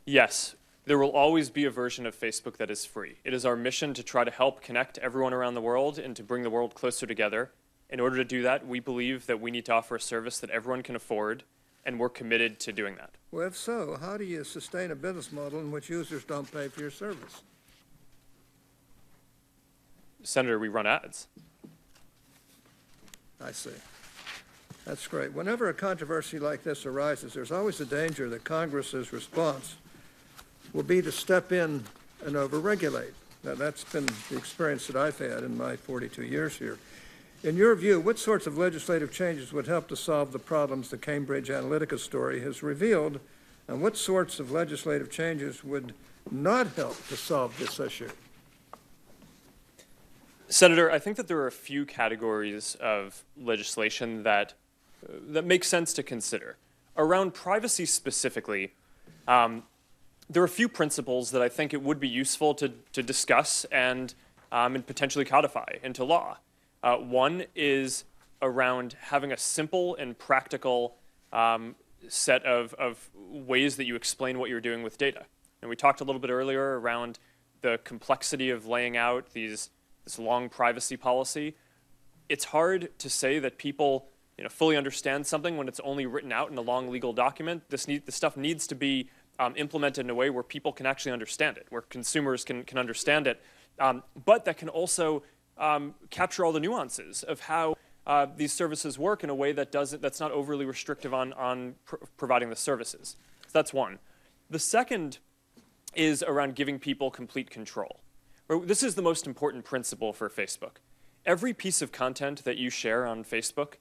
yes. There will always be a version of Facebook that is free. It is our mission to try to help connect everyone around the world and to bring the world closer together. In order to do that, we believe that we need to offer a service that everyone can afford, and we're committed to doing that. Well, if so, how do you sustain a business model in which users don't pay for your service? Senator, we run ads. I see. That's great. Whenever a controversy like this arises, there's always a danger that Congress's response will be to step in and overregulate. Now, that's been the experience that I've had in my 42 years here. In your view, what sorts of legislative changes would help to solve the problems the Cambridge Analytica story has revealed, and what sorts of legislative changes would not help to solve this issue? Senator, I think that there are a few categories of legislation that make sense to consider. Around privacy specifically, there are a few principles that I think it would be useful to discuss and potentially codify into law. One is around having a simple and practical set of ways that you explain what you're doing with data. And we talked a little bit earlier around the complexity of laying out this long privacy policy. It's hard to say that people fully understand something when it's only written out in a long legal document. This stuff needs to be implemented in a way where people can actually understand it, where consumers can understand it, but that can also capture all the nuances of how these services work in a way that's not overly restrictive on providing the services. So that's one. The second is around giving people complete control. This is the most important principle for Facebook. Every piece of content that you share on Facebook,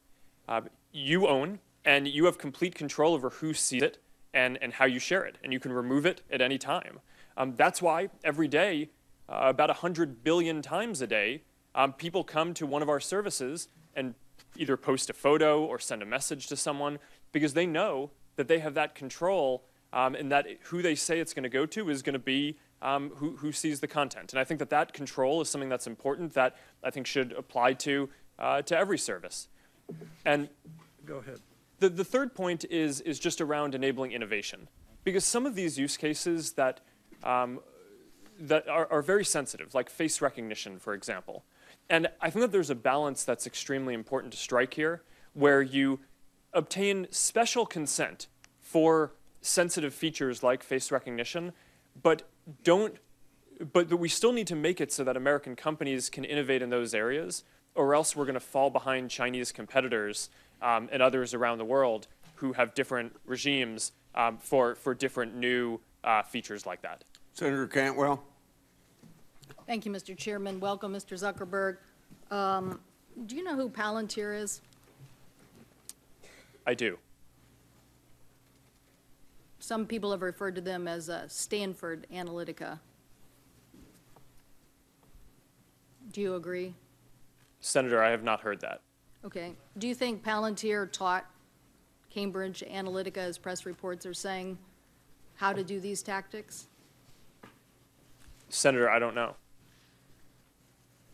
you own, and you have complete control over who sees it and how you share it, and you can remove it at any time. That's why every day, about 100 billion times a day, people come to one of our services and either post a photo or send a message to someone because they know that they have that control and that who they say it's going to go to is going to be who sees the content. And I think that control is something that's important that I think should apply to every service. And go ahead. The third point is just around enabling innovation, because some of these use cases that are very sensitive, like face recognition, for example. And I think that there's a balance that's extremely important to strike here, where you obtain special consent for sensitive features like face recognition, but we still need to make it so that American companies can innovate in those areas, or else we're going to fall behind Chinese competitors and others around the world who have different regimes for different new features like that. Senator Cantwell. Thank you, Mr. Chairman. Welcome, Mr. Zuckerberg. Do you know who Palantir is? I do. Some people have referred to them as Stanford Analytica. Do you agree? Senator, I have not heard that. Okay. Do you think Palantir taught Cambridge Analytica, as press reports are saying, how to do these tactics? Senator, I don't know.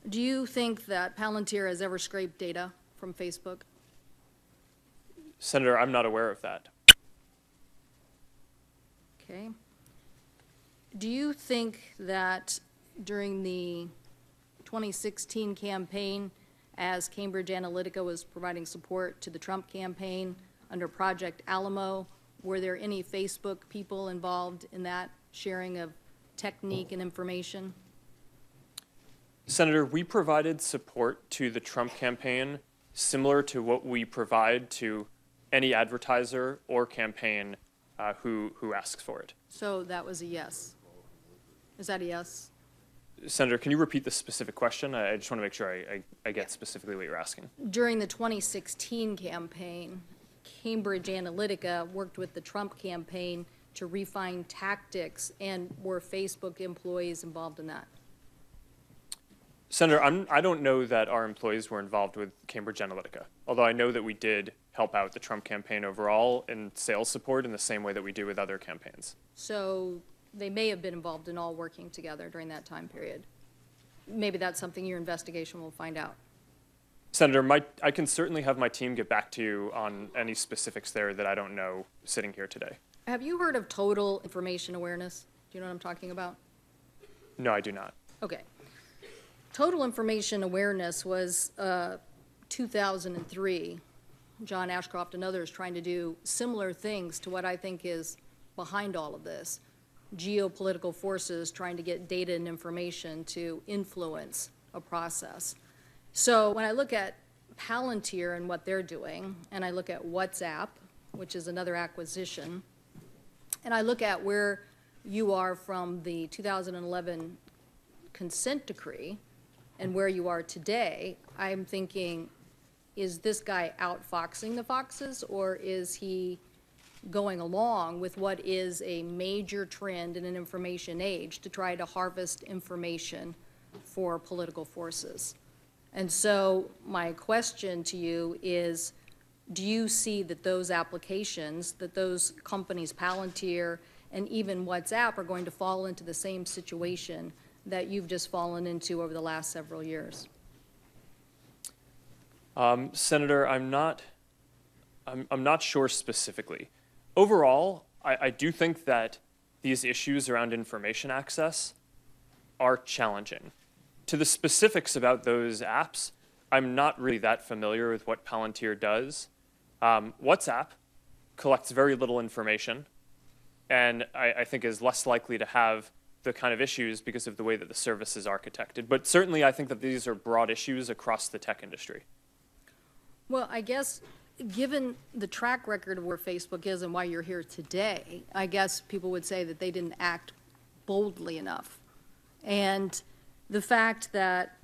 Do you think that Palantir has ever scraped data from Facebook? Senator, I'm not aware of that. Okay. Do you think that during the 2016 campaign, as Cambridge Analytica was providing support to the Trump campaign, under Project Alamo. Were there any Facebook people involved in that sharing of technique and information? Senator, we provided support to the Trump campaign similar to what we provide to any advertiser or campaign who asks for it. So that was a yes. Is that a yes? Senator, can you repeat the specific question? I just want to make sure I get specifically what you're asking. During the 2016 campaign, Cambridge Analytica worked with the Trump campaign to refine tactics, and were Facebook employees involved in that? Senator, I don't know that our employees were involved with Cambridge Analytica, although I know that we did help out the Trump campaign overall in sales support in the same way that we do with other campaigns. So they may have been involved in all working together during that time period. Maybe that's something your investigation will find out. Senator, I can certainly have my team get back to you on any specifics there that I don't know sitting here today. Have you heard of total information awareness? Do you know what I'm talking about? No, I do not. Okay. Total information awareness was 2003. John Ashcroft and others trying to do similar things to what I think is behind all of this. Geopolitical forces trying to get data and information to influence a process. So when I look at Palantir and what they're doing, and I look at WhatsApp, which is another acquisition, and I look at where you are from the 2011 consent decree and where you are today, I'm thinking, is this guy outfoxing the foxes, or is he going along with what is a major trend in an information age to try to harvest information for political forces? And so my question to you is, do you see that those applications, that those companies, Palantir and even WhatsApp, are going to fall into the same situation that you've just fallen into over the last several years? Senator, I'm not sure specifically. Overall, I do think that these issues around information access are challenging. To the specifics about those apps, I'm not really that familiar with what Palantir does. WhatsApp collects very little information, and I think is less likely to have the kind of issues because of the way that the service is architected. But certainly I think that these are broad issues across the tech industry. Well, I guess given the track record of where Facebook is and why you're here today, I guess people would say that they didn't act boldly enough. And the fact that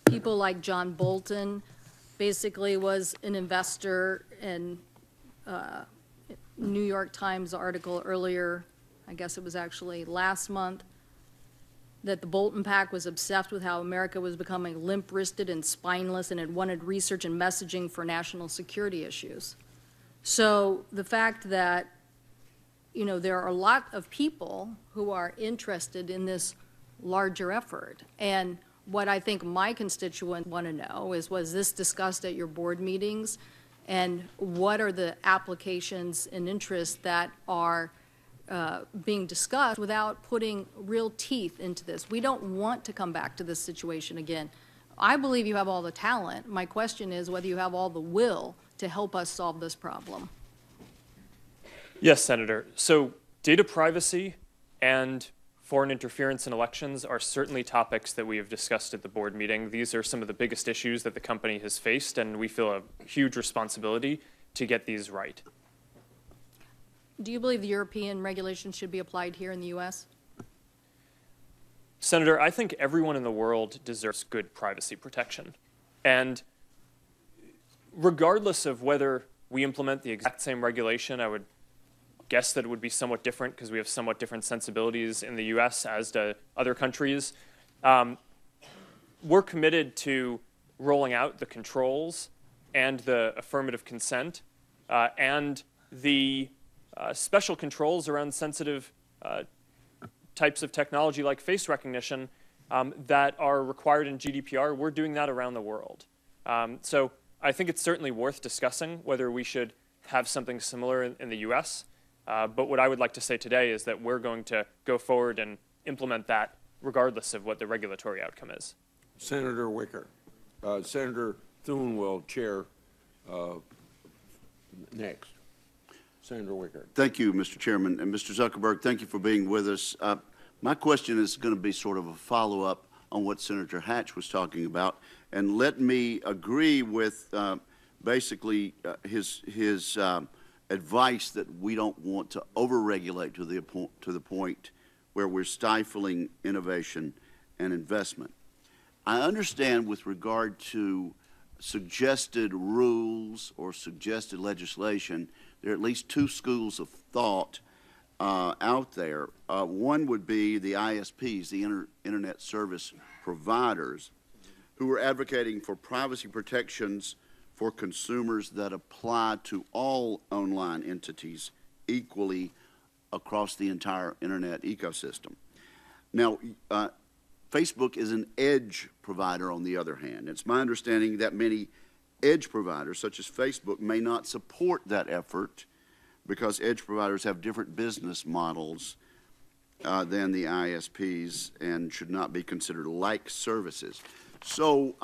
people like John Bolton basically was an investor in New York Times article earlier, I guess it was actually last month, that the Bolton Pack was obsessed with how America was becoming limp-wristed and spineless and had wanted research and messaging for national security issues. So the fact that, you know, there are a lot of people who are interested in this larger effort. And what I think my constituents want to know is, was this discussed at your board meetings? And what are the applications and interests that are being discussed without putting real teeth into this? We don't want to come back to this situation again. I believe you have all the talent. My question is whether you have all the will to help us solve this problem. Yes, Senator. So data privacy and foreign interference in elections are certainly topics that we have discussed at the board meeting. These are some of the biggest issues that the company has faced, and we feel a huge responsibility to get these right. Do you believe the European regulations should be applied here in the U.S.? Senator, I think everyone in the world deserves good privacy protection. And regardless of whether we implement the exact same regulation, I would guess that it would be somewhat different because we have somewhat different sensibilities in the U.S. as to other countries. We're committed to rolling out the controls and the affirmative consent and the special controls around sensitive types of technology like face recognition that are required in GDPR. We're doing that around the world. So I think it's certainly worth discussing whether we should have something similar in the U.S. But what I would like to say today is that we're going to go forward and implement that regardless of what the regulatory outcome is. Senator Wicker. Senator Thune will chair Next. Senator Wickard. Thank you, Mr. Chairman. And Mr. Zuckerberg, thank you for being with us. My question is going to be sort of a follow-up on what Senator Hatch was talking about. And let me agree with basically his advice that we don't want to overregulate to the point where we're stifling innovation and investment. I understand with regard to suggested rules or suggested legislation, there are at least two schools of thought out there. One would be the ISPs, the Internet Service Providers, who are advocating for privacy protections for consumers that apply to all online entities equally across the entire Internet ecosystem. Now, Facebook is an edge provider on the other hand. It's my understanding that many edge providers, such as Facebook, may not support that effort because edge providers have different business models than the ISPs and should not be considered like services. So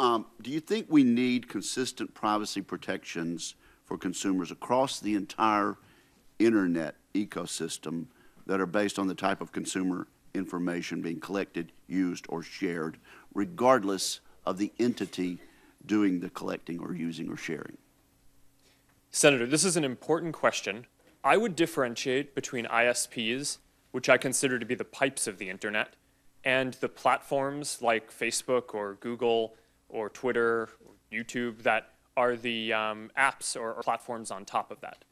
do you think we need consistent privacy protections for consumers across the entire Internet ecosystem that are based on the type of consumer information being collected, used, or shared, regardless of the entity doing the collecting or using or sharing? Senator, this is an important question. I would differentiate between ISPs, which I consider to be the pipes of the internet, and the platforms like Facebook or Google or Twitter or YouTube that are the apps or platforms on top of that.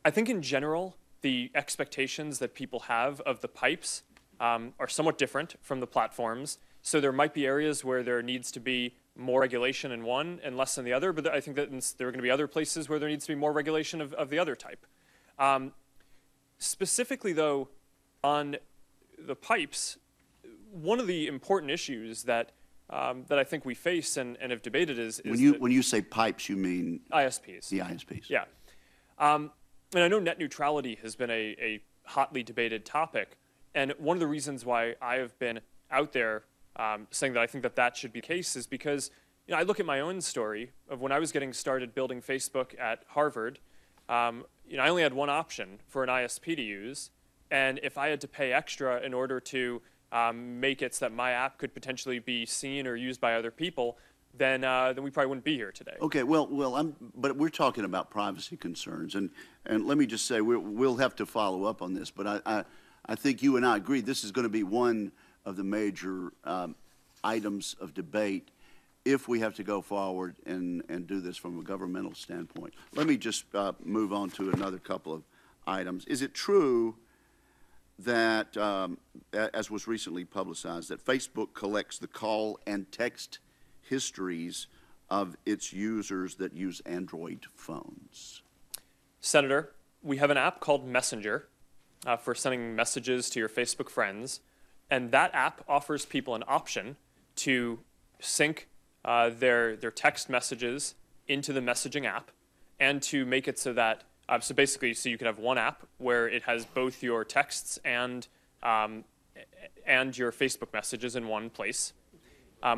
I think in general, the expectations that people have of the pipes are somewhat different from the platforms. So there might be areas where there needs to be more regulation in one and less in the other, but I think that there are going to be other places where there needs to be more regulation of the other type. Specifically, though, on the pipes, one of the important issues that I think we face and have debated is when you say pipes, you mean ISPs. The ISPs. Yeah. And I know net neutrality has been a hotly debated topic, and one of the reasons why I have been out there saying that I think that that should be the case is because I look at my own story of when I was getting started building Facebook at Harvard. I only had one option for an ISP to use, and if I had to pay extra in order to make it so that my app could potentially be seen or used by other people, then we probably wouldn't be here today. Okay, but we're talking about privacy concerns, and let me just say we'll have to follow up on this, but I think you and I agree this is going to be one of the major items of debate if we have to go forward and do this from a governmental standpoint. Let me just move on to another couple of items. Is it true that, as was recently publicized, that Facebook collects the call and text histories of its users that use Android phones? Senator, we have an app called Messenger for sending messages to your Facebook friends, and that app offers people an option to sync their text messages into the messaging app and to make it so that so you can have one app where it has both your texts and your Facebook messages in one place.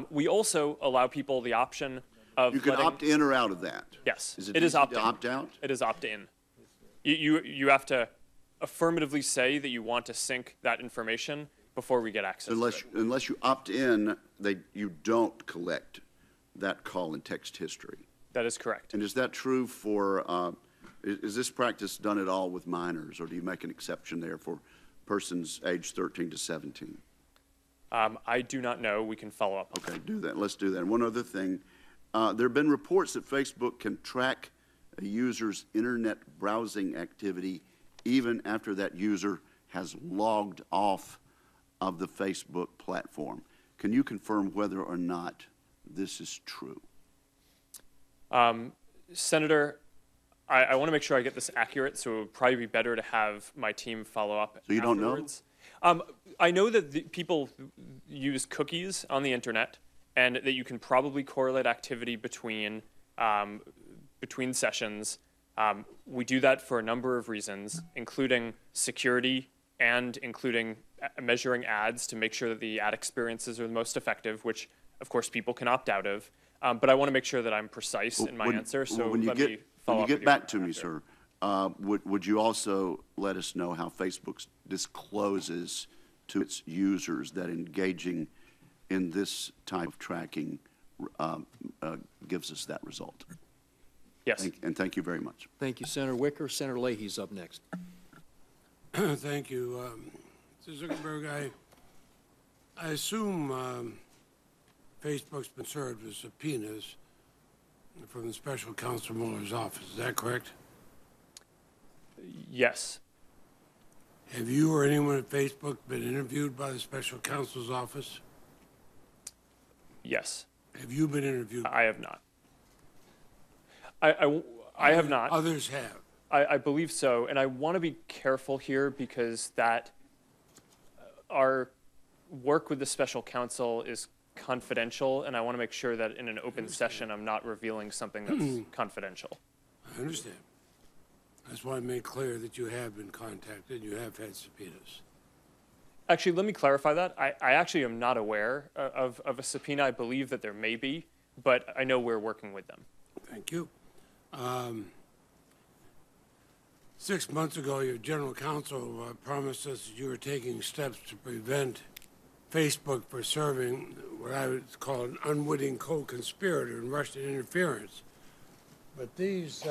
We also allow people the option of you can opt in or out of that. Yes, is it is opt-in. to opt out? It is opt-in. You have to affirmatively say that you want to sync that information before we get access to it. Unless you opt in, you don't collect that call and text history. That is correct. And is that true for, is this practice done at all with minors, or do you make an exception there for persons aged 13 to 17? I do not know. We can follow up. Okay, do that. Let's do that. And one other thing, there have been reports that Facebook can track a user's internet browsing activity even after that user has logged off of the Facebook platform. Can you confirm whether or not this is true? Senator, I want to make sure I get this accurate, so it would probably be better to have my team follow up So you afterwards. don't know? I know that people use cookies on the internet, and that you can probably correlate activity between sessions. We do that for a number of reasons, including security and including measuring ads to make sure that the ad experiences are the most effective, which, of course, people can opt out of. But I want to make sure that I'm precise in my answer, so when you let me follow up. When you get back to me, sir, would you also let us know how Facebook discloses to its users that engaging in this type of tracking gives us that result? Yes. And thank you very much. Thank you, Senator Wicker. Senator Leahy's up next. Thank you. Mr. Zuckerberg, I assume Facebook's been served with subpoenas from the special counsel Mueller's office. Is that correct? Yes. Have you or anyone at Facebook been interviewed by the special counsel's office? Yes. Have you been interviewed? I have not. I have not. Others have. I believe so, and I want to be careful here because that our work with the special counsel is confidential, and I want to make sure that in an open session I'm not revealing something that's confidential. I understand. I just want to make clear that you have been contacted, you have had subpoenas. Actually, let me clarify that. I actually am not aware of a subpoena. I believe that there may be, but I know we're working with them. Thank you. 6 months ago, your general counsel promised us that you were taking steps to prevent Facebook from serving what I would call an unwitting co-conspirator in Russian interference. But these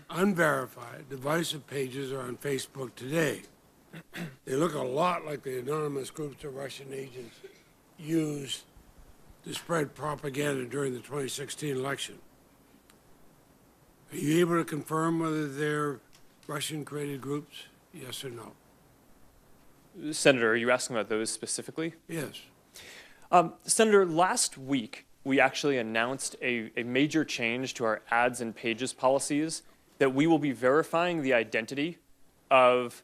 unverified divisive pages are on Facebook today. They look a lot like the anonymous groups of Russian agents used to spread propaganda during the 2016 election. Are you able to confirm whether they're Russian-created groups? Yes or no? Senator, are you asking about those specifically? Yes. Senator, last week we actually announced a major change to our ads and pages policies that we will be verifying the identity of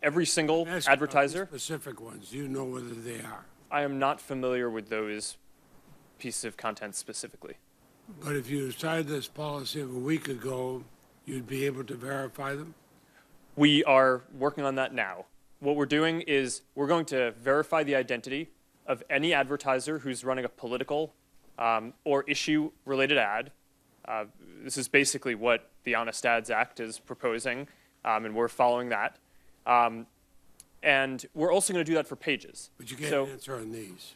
every single advertiser. Specific ones. Do you know whether they are? I am not familiar with those pieces of content specifically. But if you decided this policy of a week ago, you'd be able to verify them? We are working on that now. What we're doing is we're going to verify the identity of any advertiser who's running a political or issue-related ad. This is basically what the Honest Ads Act is proposing, and we're following that. And we're also going to do that for pages. But you can't answer on these.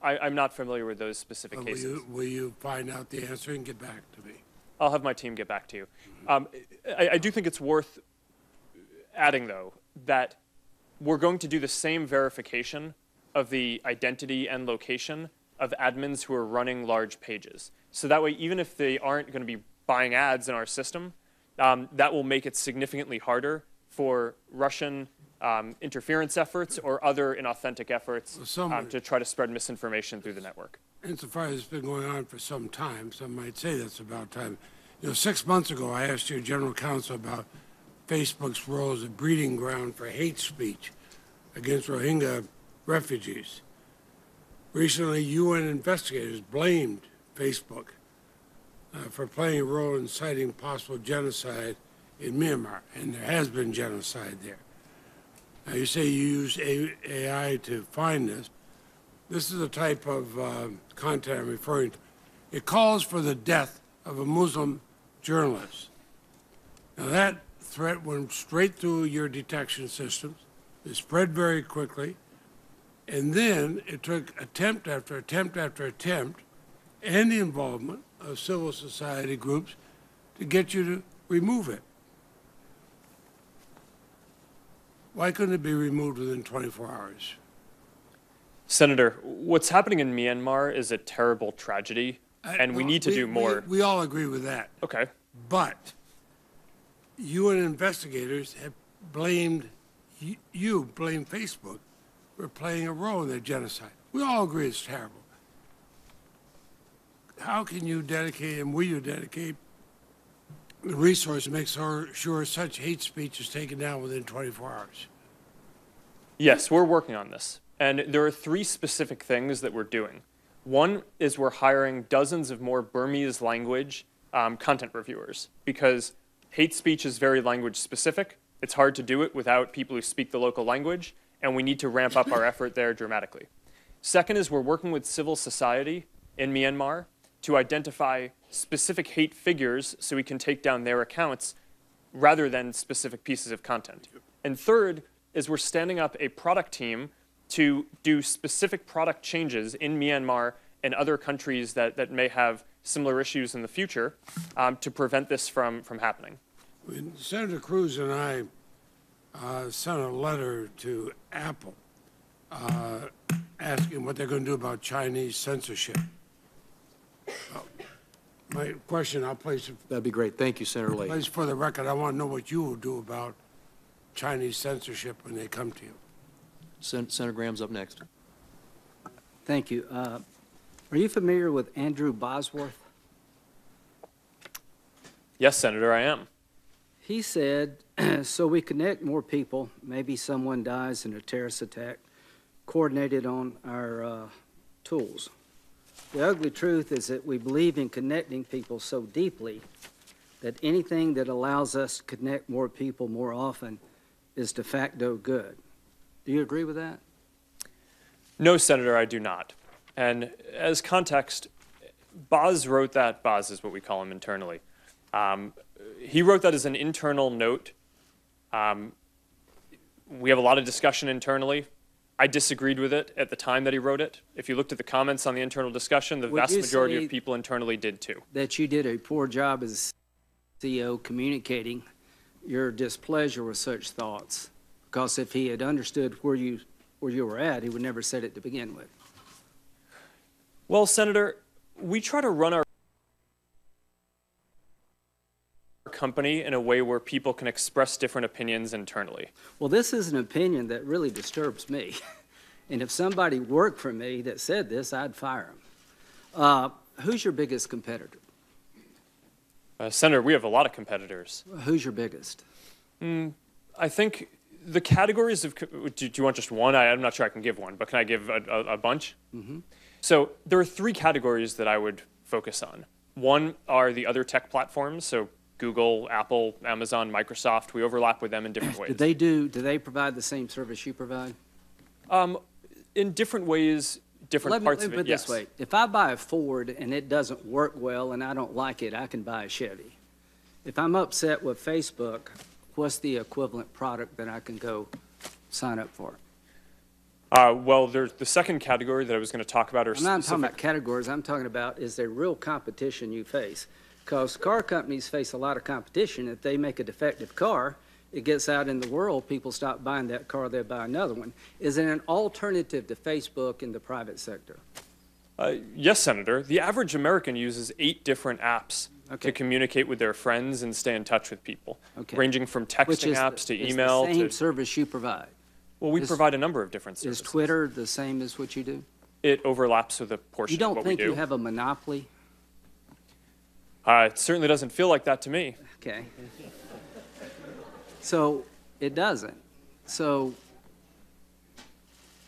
I'm not familiar with those specific cases. Will you find out the answer and get back to me? I'll have my team get back to you. I do think it's worth adding, though, that we're going to do the same verification of the identity and location of admins who are running large pages. So that way, even if they aren't going to be buying ads in our system, that will make it significantly harder for Russian interference efforts or other inauthentic efforts to try to spread misinformation through the network. Insofar as it's been going on for some time, some might say that's about time. 6 months ago, I asked your general counsel about Facebook's role as a breeding ground for hate speech against Rohingya refugees. Recently, UN investigators blamed Facebook for playing a role in inciting possible genocide in Myanmar, and there has been genocide there. Now, you say you use AI to find this. This is the type of content I'm referring to. It calls for the death of a Muslim journalist. Now, that threat went straight through your detection systems. It spread very quickly. And then it took attempt after attempt after attempt and the involvement of civil society groups to get you to remove it. Why couldn't it be removed within 24 hours? Senator, what's happening in Myanmar is a terrible tragedy, and we need to do more. We all agree with that. Okay. But UN investigators have blamed, you blame Facebook for playing a role in the genocide. We all agree it's terrible. How can you dedicate, and will you dedicate, the resource to make sure such hate speech is taken down within 24 hours? Yes, we're working on this. And there are 3 specific things that we're doing. One is we're hiring dozens of more Burmese language content reviewers because hate speech is very language specific. It's hard to do it without people who speak the local language, and we need to ramp up our effort there dramatically. Second is we're working with civil society in Myanmar to identify specific hate figures so we can take down their accounts rather than specific pieces of content. And third is we're standing up a product team to do specific product changes in Myanmar and other countries that may have similar issues in the future to prevent this from happening. When Senator Cruz and I sent a letter to Apple asking what they're going to do about Chinese censorship. My question, I'll place it. That'd be great. Thank you, Senator Lee. Place for the record, I want to know what you will do about Chinese censorship when they come to you. Senator Graham's up next. Thank you. Are you familiar with Andrew Bosworth? Yes, Senator, I am. He said, so we connect more people, maybe someone dies in a terrorist attack, coordinated on our tools. The ugly truth is that we believe in connecting people so deeply that anything that allows us to connect more people more often is de facto good. Do you agree with that? No, Senator, I do not. And as context, Boz wrote that. Boz is what we call him internally. He wrote that as an internal note. We have a lot of discussion internally. I disagreed with it at the time that he wrote it. If you looked at the comments on the internal discussion, the vast majority of people internally did too. That you did a poor job as CEO communicating your displeasure with such thoughts? Because if he had understood where you were at, he would never said it to begin with. Well, Senator, we try to run our company in a way where people can express different opinions internally. Well, this is an opinion that really disturbs me. And if somebody worked for me that said this, I'd fire him. Who's your biggest competitor? Senator, we have a lot of competitors. Who's your biggest? I think the categories of, do you want just one? I'm not sure I can give one, but can I give a bunch? Mm-hmm. So there are three categories that I would focus on. One are the other tech platforms, so Google, Apple, Amazon, Microsoft. We overlap with them in different ways. Do they provide the same service you provide? In different ways, different parts of it, Let me put it this way. If I buy a Ford and it doesn't work well and I don't like it, I can buy a Chevy. If I'm upset with Facebook, what's the equivalent product that I can go sign up for? Well, there's the second category that I was going to talk about. I'm not talking about categories. I'm talking about, is there real competition you face? Because car companies face a lot of competition. If they make a defective car, it gets out in the world, people stop buying that car, they buy another one. Is it an alternative to Facebook in the private sector? Yes, Senator. The average American uses 8 different apps to communicate with their friends and stay in touch with people, ranging from texting apps to email. Which is the same service you provide. Well, we provide a number of different services. Is Twitter the same as what you do? It overlaps with a portion of what we do. You don't think you have a monopoly? It certainly doesn't feel like that to me. Okay. So it doesn't. So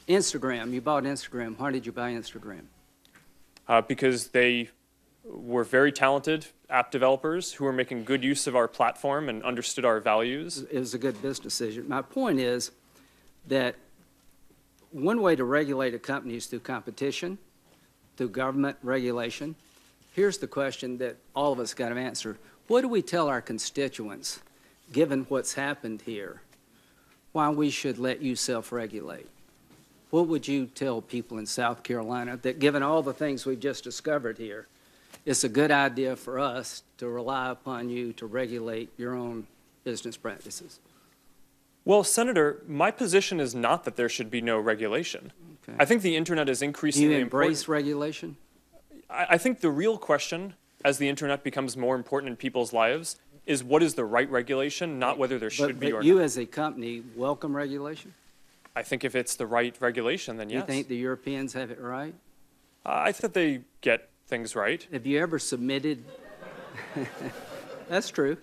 Instagram, you bought Instagram. Why did you buy Instagram? Because they were very talented app developers who were making good use of our platform and understood our values. It was a good business decision. My point is that one way to regulate a company is through competition, through government regulation. Here's the question that all of us got to answer. What do we tell our constituents, given what's happened here, why we should let you self-regulate? What would you tell people in South Carolina that, given all the things we've just discovered here, it's a good idea for us to rely upon you to regulate your own business practices? Well, Senator, my position is not that there should be no regulation. Okay. I think the internet is increasingly important. Do you embrace regulation? I think the real question, as the internet becomes more important in people's lives, is what is the right regulation, not whether there should be or not. But you as a company welcome regulation? I think if it's the right regulation, then yes. You think the Europeans have it right? I think they get things right. Have you ever submitted? That's true.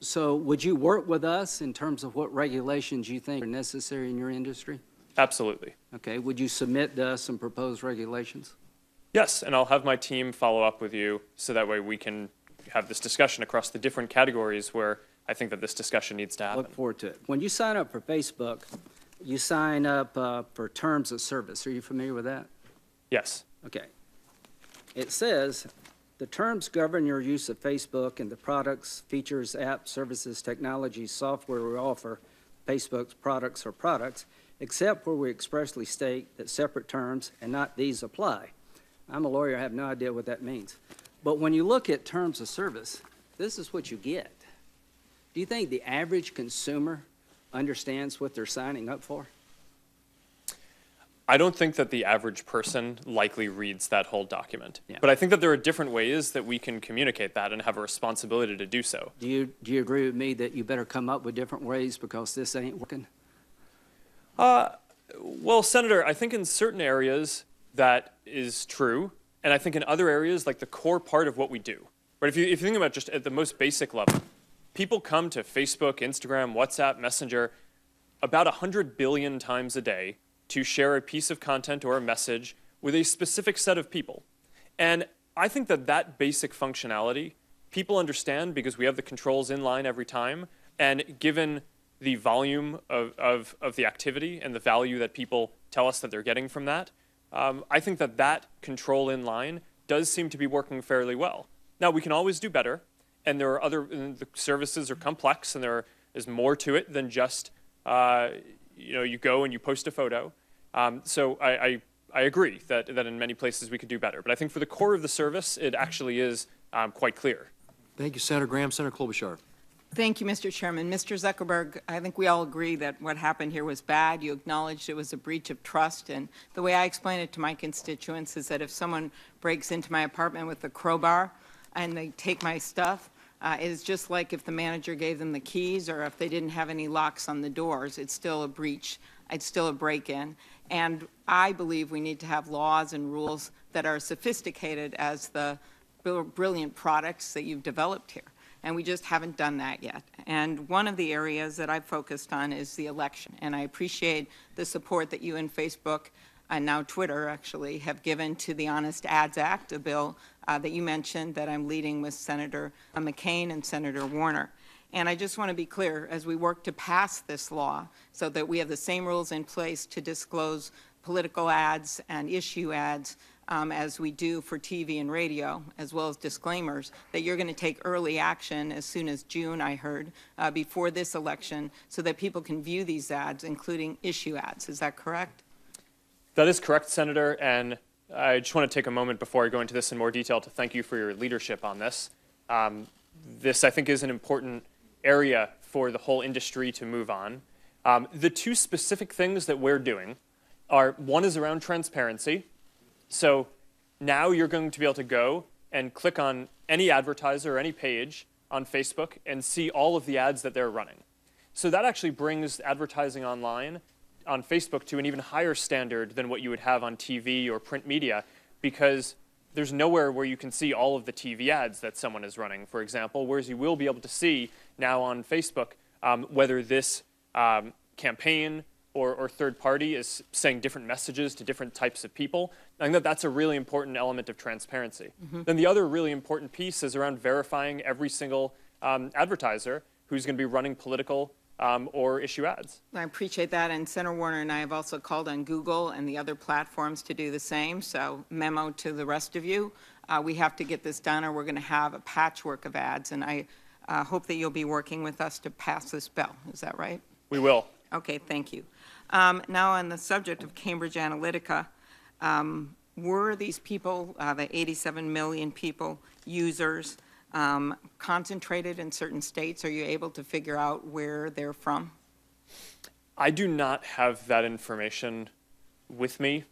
So would you work with us in terms of what regulations you think are necessary in your industry? Absolutely. Okay. Would you submit to us some proposed regulations? Yes, and I'll have my team follow up with you so that way we can have this discussion across the different categories where I think that this discussion needs to happen. Look forward to it. When you sign up for Facebook, you sign up for terms of service. Are you familiar with that? Yes. Okay. It says The terms govern your use of Facebook and the products, features, apps, services, technologies, software we offer, Facebook's products or products, except where we expressly state that separate terms and not these apply. I'm a lawyer, I have no idea what that means. But when you look at terms of service, this is what you get. Do you think the average consumer understands what they're signing up for? I don't think that the average person likely reads that whole document. Yeah. But I think that there are different ways that we can communicate that and have a responsibility to do so. Do you agree with me that you better come up with different ways because this ain't working? Well, Senator, I think in certain areas that is true, and I think in other areas, like the core part of what we do, right? If you think about just at the most basic level, people come to Facebook, Instagram, WhatsApp, Messenger about 100 billion times a day to share a piece of content or a message with a specific set of people. And I think that that basic functionality, people understand because we have the controls in line every time, and given the volume of the activity and the value that people tell us that they're getting from that, I think that that control in line does seem to be working fairly well. Now, we can always do better, and there are the services are complex, and there is more to it than just, you go and you post a photo. So I agree that in many places we could do better. But I think for the core of the service, it actually is quite clear. Thank you, Senator Graham. Senator Klobuchar. Thank you, Mr. Chairman. Mr. Zuckerberg, I think we all agree that what happened here was bad. You acknowledged it was a breach of trust. And the way I explain it to my constituents is that if someone breaks into my apartment with a crowbar and they take my stuff, it is just like if the manager gave them the keys or if they didn't have any locks on the doors. It's still a breach. It's still a break-in. And I believe we need to have laws and rules that are sophisticated as the brilliant products that you've developed here. And we just haven't done that yet. And one of the areas that I've focused on is the election. And I appreciate the support that you and Facebook, and now Twitter actually, have given to the Honest Ads Act, a bill that you mentioned that I'm leading with Senator McCain and Senator Warner. And I just want to be clear, as we work to pass this law so that we have the same rules in place to disclose political ads and issue ads as we do for TV and radio, as well as disclaimers, that you're going to take early action as soon as June, I heard, before this election, so that people can view these ads, including issue ads. Is that correct? That is correct, Senator. And I just want to take a moment before I go into this in more detail to thank you for your leadership on this. This, I think, is an important area for the whole industry to move on. The two specific things that we're doing are, one is around transparency. So now you're going to be able to go and click on any advertiser or any page on Facebook and see all of the ads that they're running. So that actually brings advertising online on Facebook to an even higher standard than what you would have on TV or print media, because there's nowhere where you can see all of the TV ads that someone is running, for example, whereas you will be able to see now on Facebook whether this campaign or third party is saying different messages to different types of people. I think that that's a really important element of transparency. Mm-hmm. Then the other really important piece is around verifying every single advertiser who's going to be running political or issue ads. I appreciate that, and Senator Warner and I have also called on Google and the other platforms to do the same, so memo to the rest of you. We have to get this done or we're going to have a patchwork of ads, and I hope that you'll be working with us to pass this bill. Is that right? We will. Okay, thank you. Now on the subject of Cambridge Analytica, were these people, the 87 million people, users, concentrated in certain states? Are you able to figure out where they're from? I do not have that information with me,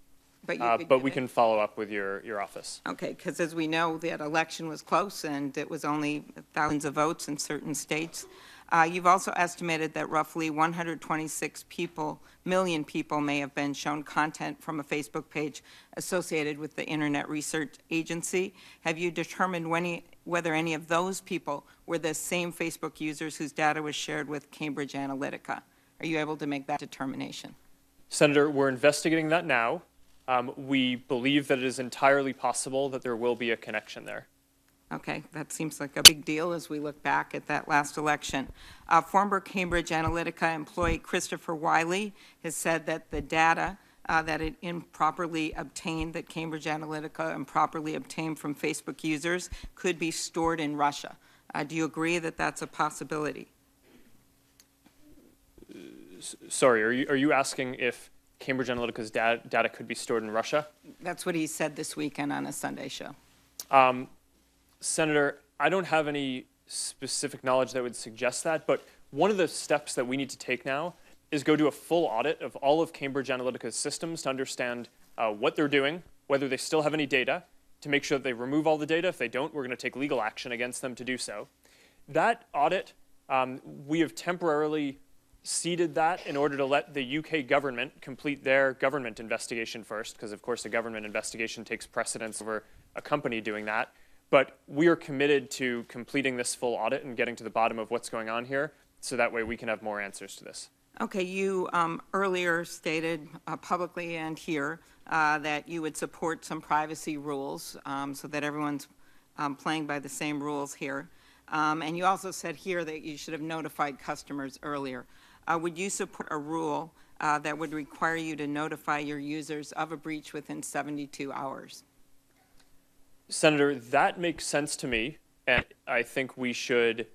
but we can follow up with your office. Okay, because as we know, that election was close and it was only thousands of votes in certain states. You've also estimated that roughly 126 million people may have been shown content from a Facebook page associated with the Internet Research Agency. Have you determined whether any of those people were the same Facebook users whose data was shared with Cambridge Analytica? Are you able to make that determination? Senator, we're investigating that now. We believe that it is entirely possible that there will be a connection there. Okay, that seems like a big deal as we look back at that last election. Former Cambridge Analytica employee Christopher Wiley has said that the data that it improperly obtained, that Cambridge Analytica improperly obtained from Facebook users could be stored in Russia. Do you agree that that's a possibility? Sorry, are you asking if Cambridge Analytica's data could be stored in Russia? That's what he said this weekend on a Sunday show. Senator, I don't have any specific knowledge that would suggest that, but one of the steps that we need to take now is go do a full audit of all of Cambridge Analytica's systems to understand what they're doing, whether they still have any data, to make sure that they remove all the data. If they don't, we're going to take legal action against them to do so. That audit, we have temporarily ceded that in order to let the UK government complete their government investigation first, because of course a government investigation takes precedence over a company doing that. But we are committed to completing this full audit and getting to the bottom of what's going on here, so that way we can have more answers to this. Okay, you earlier stated publicly and here that you would support some privacy rules so that everyone's playing by the same rules here. And you also said here that you should have notified customers earlier. Would you support a rule that would require you to notify your users of a breach within 72 hours? Senator, that makes sense to me, and I think we should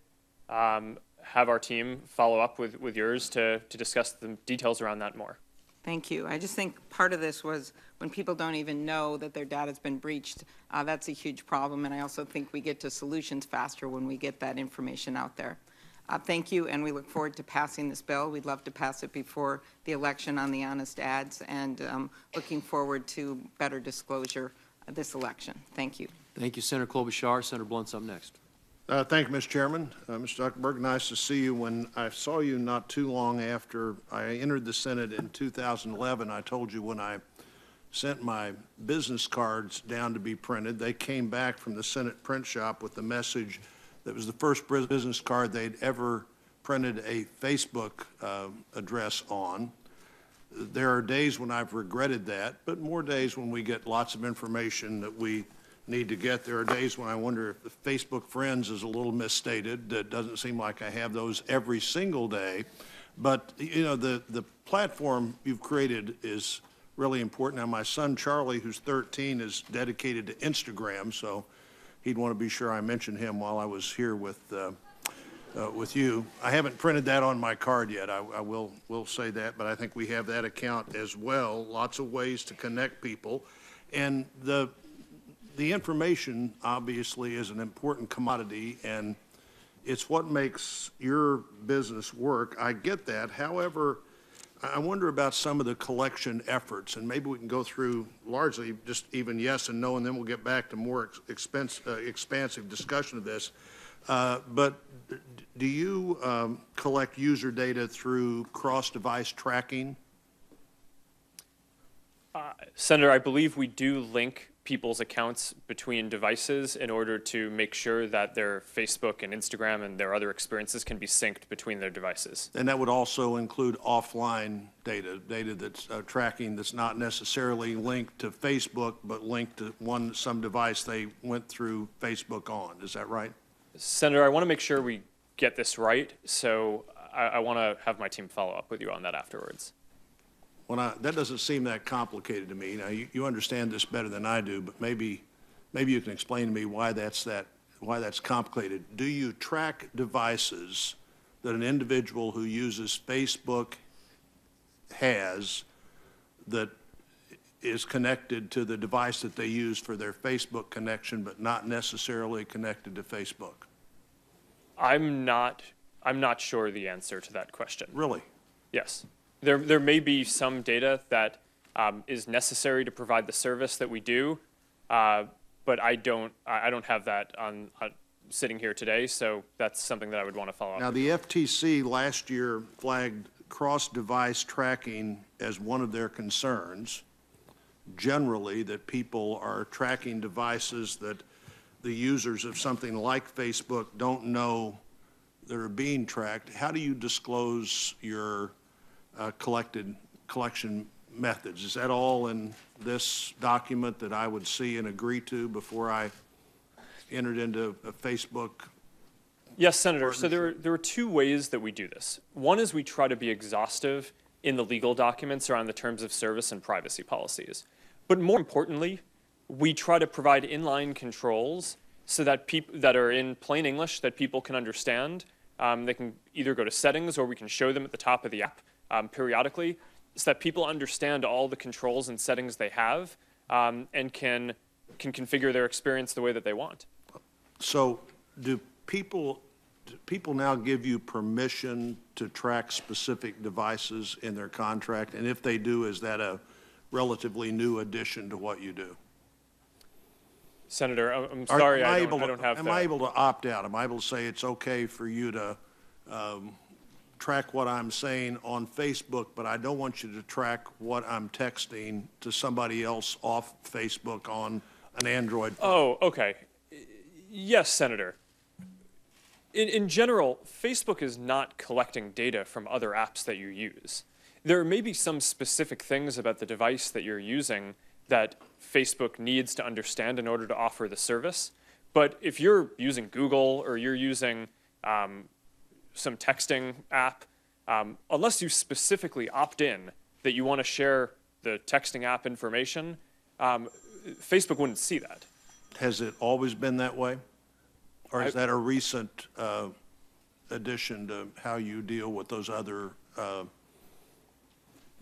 have our team follow up with yours to discuss the details around that more. Thank you. I just think part of this was when people don't even know that their data's been breached, that's a huge problem, and I also think we get to solutions faster when we get that information out there. Thank you, and we look forward to passing this bill. We'd love to pass it before the election on the honest ads, and looking forward to better disclosure this election. Thank you. Thank you, Senator Klobuchar. Senator Blunt's up next. Thank you, Mr. Chairman. Mr. Zuckerberg, nice to see you. When I saw you not too long after I entered the Senate in 2011, I told you when I sent my business cards down to be printed, they came back from the Senate print shop with the message that was the first business card they'd ever printed a Facebook address on. There are days when I've regretted that, but more days when we get lots of information that we need to get. There are days when I wonder if the Facebook friends is a little misstated. It doesn't seem like I have those every single day. But, you know, the platform you've created is really important. Now, my son, Charlie, who's 13, is dedicated to Instagram, so he'd want to be sure I mentioned him while I was here with you. I haven't printed that on my card yet. I will say that, but I think we have that account as well. Lots of ways to connect people. And the information, obviously, is an important commodity, and it's what makes your business work. I get that. However, I wonder about some of the collection efforts, and maybe we can go through largely just even yes and no, and then we'll get back to more expansive discussion of this. But do you collect user data through cross-device tracking? Senator, I believe we do link people's accounts between devices in order to make sure that their Facebook and Instagram and their other experiences can be synced between their devices. And that would also include offline data that's tracking that's not necessarily linked to Facebook, but linked to some device they went through Facebook on. Is that right? Senator, I want to make sure we get this right, so I want to have my team follow up with you on that afterwards. That doesn't seem that complicated to me. Now, you understand this better than I do, but maybe you can explain to me why that's complicated. Do you track devices that an individual who uses Facebook has that is connected to the device that they use for their Facebook connection, but not necessarily connected to Facebook? I'm not sure the answer to that question. Really? Yes. There may be some data that is necessary to provide the service that we do, but I don't have that on sitting here today, so that's something that I would want to follow up. Now, the FTC last year flagged cross-device tracking as one of their concerns. Generally, that people are tracking devices that the users of something like Facebook don't know that are being tracked. How do you disclose your collection methods? Is that all in this document that I would see and agree to before I entered into a Facebook? Yes, Senator. So there are two ways that we do this. One is we try to be exhaustive in the legal documents around the terms of service and privacy policies. But more importantly, we try to provide inline controls so that people that are in plain English that people can understand. They can either go to settings or we can show them at the top of the app periodically so that people understand all the controls and settings they have and can configure their experience the way that they want. So do people now give you permission to track specific devices in their contract? And if they do, is that a relatively new addition to what you do? Senator, I'm sorry, I don't have that. Am I able to opt out? Am I able to say it's okay for you to track what I'm saying on Facebook, but I don't want you to track what I'm texting to somebody else off Facebook on an Android phone? Oh, okay. Yes, Senator. In general, Facebook is not collecting data from other apps that you use. There may be some specific things about the device that you're using that Facebook needs to understand in order to offer the service. But if you're using Google or you're using some texting app, unless you specifically opt in that you want to share the texting app information, Facebook wouldn't see that. Has it always been that way? Or is that a recent addition to how you deal with those other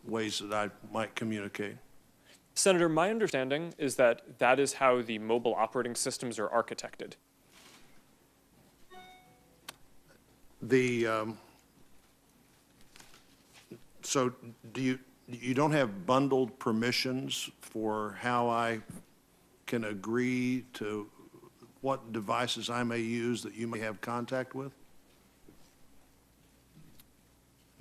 ways that I might communicate? Senator, my understanding is that that is how the mobile operating systems are architected. So do you don't have bundled permissions for how I can agree to what devices I may use that you may have contact with?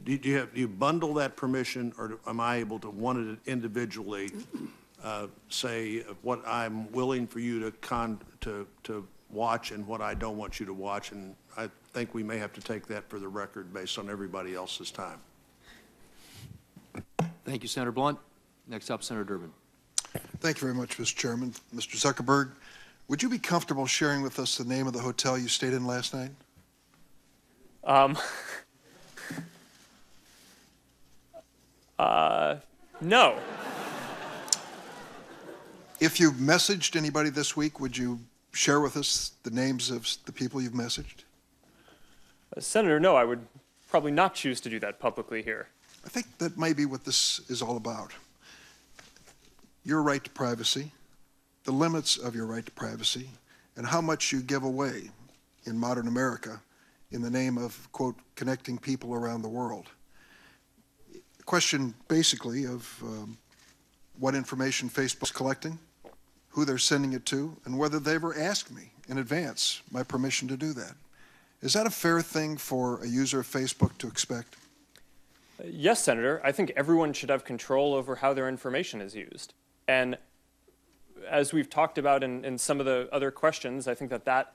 Do you bundle that permission, or am I able to one it individually say what I'm willing for you to watch and what I don't want you to watch? And I think we may have to take that for the record based on everybody else's time. Thank you, Senator Blunt. Next up, Senator Durbin. Thank you very much, Mr. Chairman. Mr. Zuckerberg, would you be comfortable sharing with us the name of the hotel you stayed in last night? No. If you've messaged anybody this week, would you share with us the names of the people you've messaged? Senator, no, I would probably not choose to do that publicly here. I think that may be what this is all about. Your right to privacy, the limits of your right to privacy, and how much you give away in modern America in the name of, quote, connecting people around the world. A question basically of what information Facebook's collecting, who they're sending it to, and whether they ever asked me in advance my permission to do that. Is that a fair thing for a user of Facebook to expect? Yes, Senator. I think everyone should have control over how their information is used. And as we've talked about in some of the other questions, I think that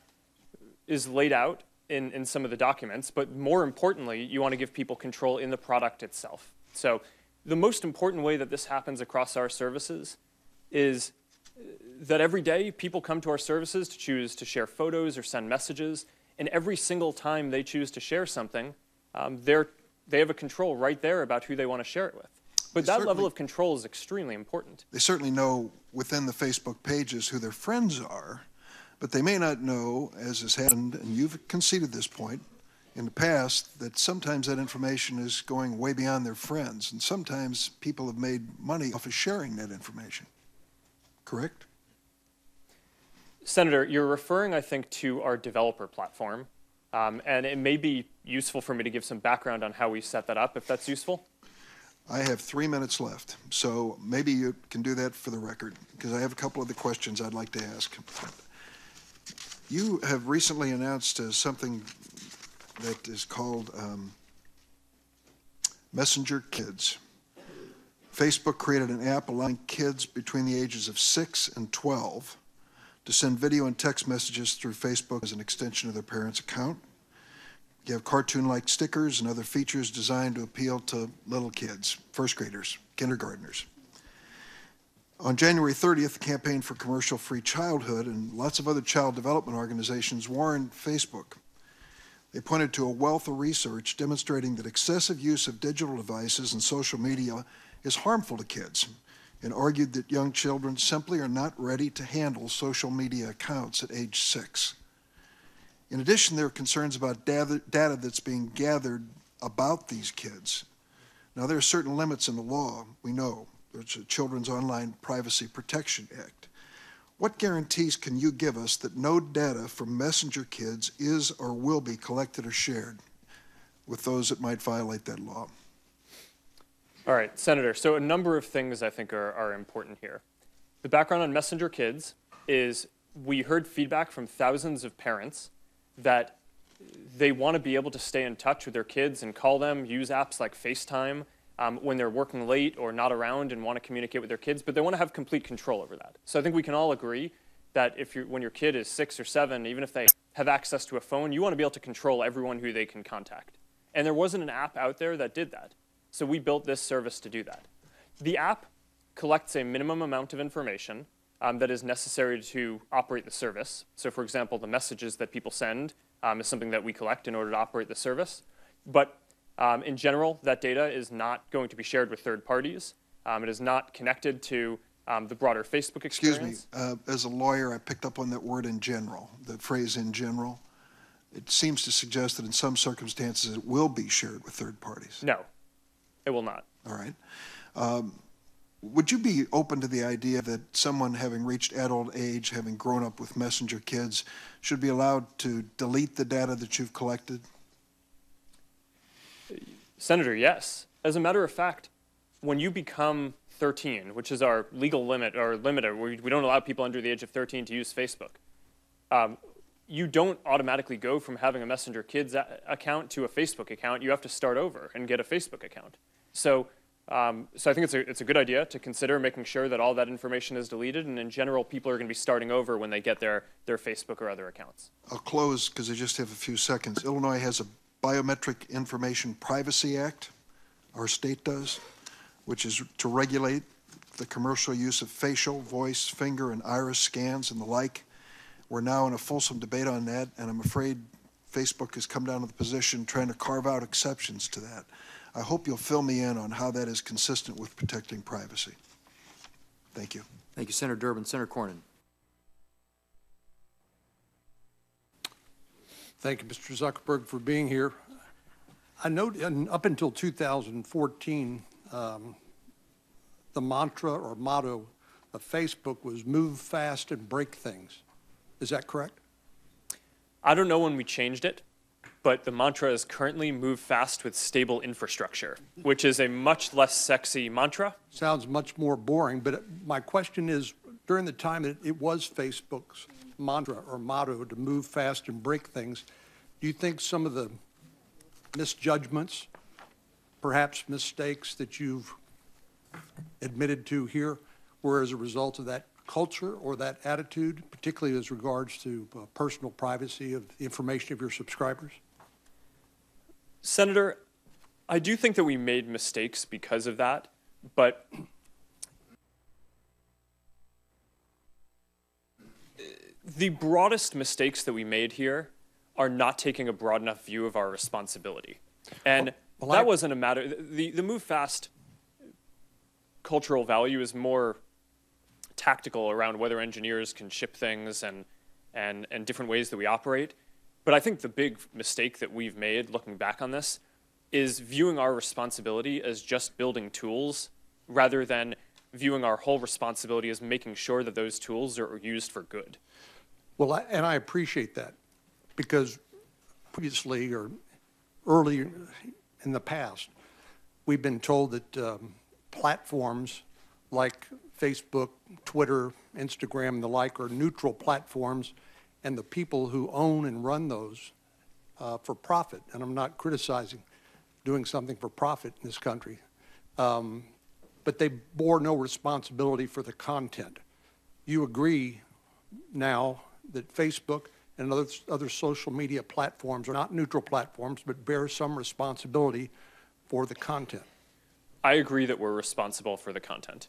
is laid out in some of the documents. But more importantly, you want to give people control in the product itself. So the most important way that this happens across our services is that every day people come to our services to choose to share photos or send messages. And every single time they choose to share something, they have a control right there about who they want to share it with. But that level of control is extremely important. They certainly know within the Facebook pages who their friends are, but they may not know, as has happened, and you've conceded this point in the past, that sometimes that information is going way beyond their friends, and sometimes people have made money off of sharing that information. Correct? Senator, you're referring, I think, to our developer platform, and it may be useful for me to give some background on how we set that up, if that's useful. I have 3 minutes left, so maybe you can do that for the record, because I have a couple of the questions I'd like to ask. You have recently announced something that is called Messenger Kids. Facebook created an app allowing kids between the ages of 6 and 12 to send video and text messages through Facebook as an extension of their parents' account. You have cartoon-like stickers and other features designed to appeal to little kids, first graders, kindergartners. On January 30th, the Campaign for Commercial-Free Childhood and lots of other child development organizations warned Facebook They pointed to a wealth of research demonstrating that excessive use of digital devices and social media is harmful to kids, and argued that young children simply are not ready to handle social media accounts at age 6. In addition, there are concerns about data that's being gathered about these kids. Now, there are certain limits in the law, we know. There's the Children's Online Privacy Protection Act. What guarantees can you give us that no data from messenger kids is or will be collected or shared with those that might violate that law? All right, Senator, so a number of things I think are important here. The background on messenger kids is we heard feedback from thousands of parents that they want to be able to stay in touch with their kids and call them, use apps like FaceTime when they're working late or not around and want to communicate with their kids, but they want to have complete control over that. So I think we can all agree that when your kid is 6 or 7, even if they have access to a phone, you want to be able to control everyone who they can contact. And there wasn't an app out there that did that. So we built this service to do that. The app collects a minimum amount of information that is necessary to operate the service. So for example, the messages that people send is something that we collect in order to operate the service. But in general, that data is not going to be shared with third parties. It is not connected to the broader Facebook experience. Excuse me, as a lawyer, I picked up on that word in general, the phrase in general. It seems to suggest that in some circumstances it will be shared with third parties. No, it will not. All right. Would you be open to the idea that someone having reached adult age, having grown up with messenger kids, should be allowed to delete the data that you've collected? Senator, yes. As a matter of fact, when you become 13, which is our legal limit, or limiter, we don't allow people under the age of 13 to use Facebook, you don't automatically go from having a Messenger Kids account to a Facebook account. You have to start over and get a Facebook account. So I think it's a good idea to consider making sure that all that information is deleted, and in general, people are going to be starting over when they get their Facebook or other accounts. I'll close because I just have a few seconds. Illinois has a Biometric Information Privacy Act, our state does, which is to regulate the commercial use of facial, voice, finger, and iris scans and the like. We're now in a fulsome debate on that, and I'm afraid Facebook has come down to the position trying to carve out exceptions to that. I hope you'll fill me in on how that is consistent with protecting privacy. Thank you. Thank you, Senator Durbin. Senator Cornyn. Thank you, Mr. Zuckerberg, for being here. I know up until 2014, the mantra or motto of Facebook was move fast and break things. Is that correct? I don't know when we changed it, but the mantra is currently move fast with stable infrastructure, which is a much less sexy mantra. Sounds much more boring, but my question is, during the time that it was Facebook's mantra or motto to move fast and break things, do you think some of the misjudgments, perhaps mistakes that you've admitted to here were as a result of that culture or that attitude, particularly as regards to personal privacy of the information of your subscribers? Senator, I do think that we made mistakes because of that, but the broadest mistakes that we made here are not taking a broad enough view of our responsibility. And that wasn't a matter, the move fast cultural value is more tactical around whether engineers can ship things and different ways that we operate. But I think the big mistake that we've made looking back on this is viewing our responsibility as just building tools rather than viewing our whole responsibility as making sure that those tools are used for good. Well, and I appreciate that, because previously or early in the past, we've been told that platforms like Facebook, Twitter, Instagram, and the like are neutral platforms, and the people who own and run those for profit, and I'm not criticizing doing something for profit in this country, but they bore no responsibility for the content. You agree now that Facebook and other social media platforms are not neutral platforms, but bear some responsibility for the content? I agree that we're responsible for the content.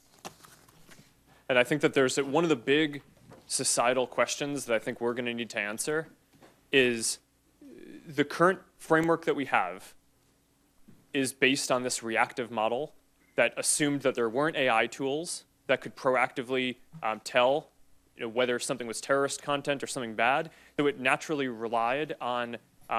And I think that there's one of the big societal questions that I think we're going to need to answer is the current framework that we have is based on this reactive model that assumed that there weren't AI tools that could proactively tell whether something was terrorist content or something bad, that it naturally relied on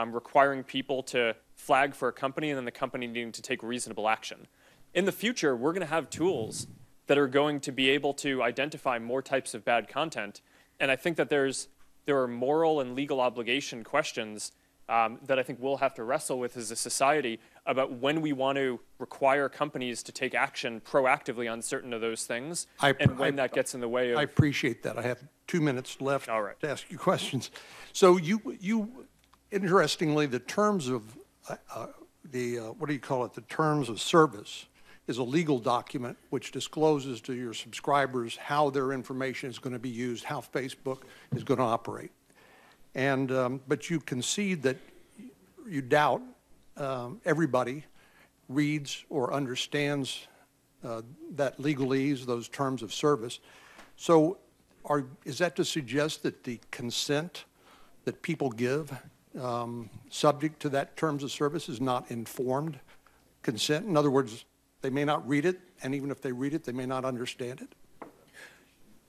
requiring people to flag for a company and then the company needing to take reasonable action. In the future, we're going to have tools that are going to be able to identify more types of bad content. And I think that there are moral and legal obligation questions that I think we'll have to wrestle with as a society about when we want to require companies to take action proactively on certain of those things, and when that gets in the way of... I appreciate that. I have 2 minutes left All right. to ask you questions. So interestingly, the terms of what do you call it? The terms of service is a legal document which discloses to your subscribers how their information is going to be used, how Facebook is going to operate. And but you concede that you doubt everybody reads or understands that legalese, those terms of service. So is that to suggest that the consent that people give subject to that terms of service is not informed consent? In other words, they may not read it, and even if they read it, they may not understand it?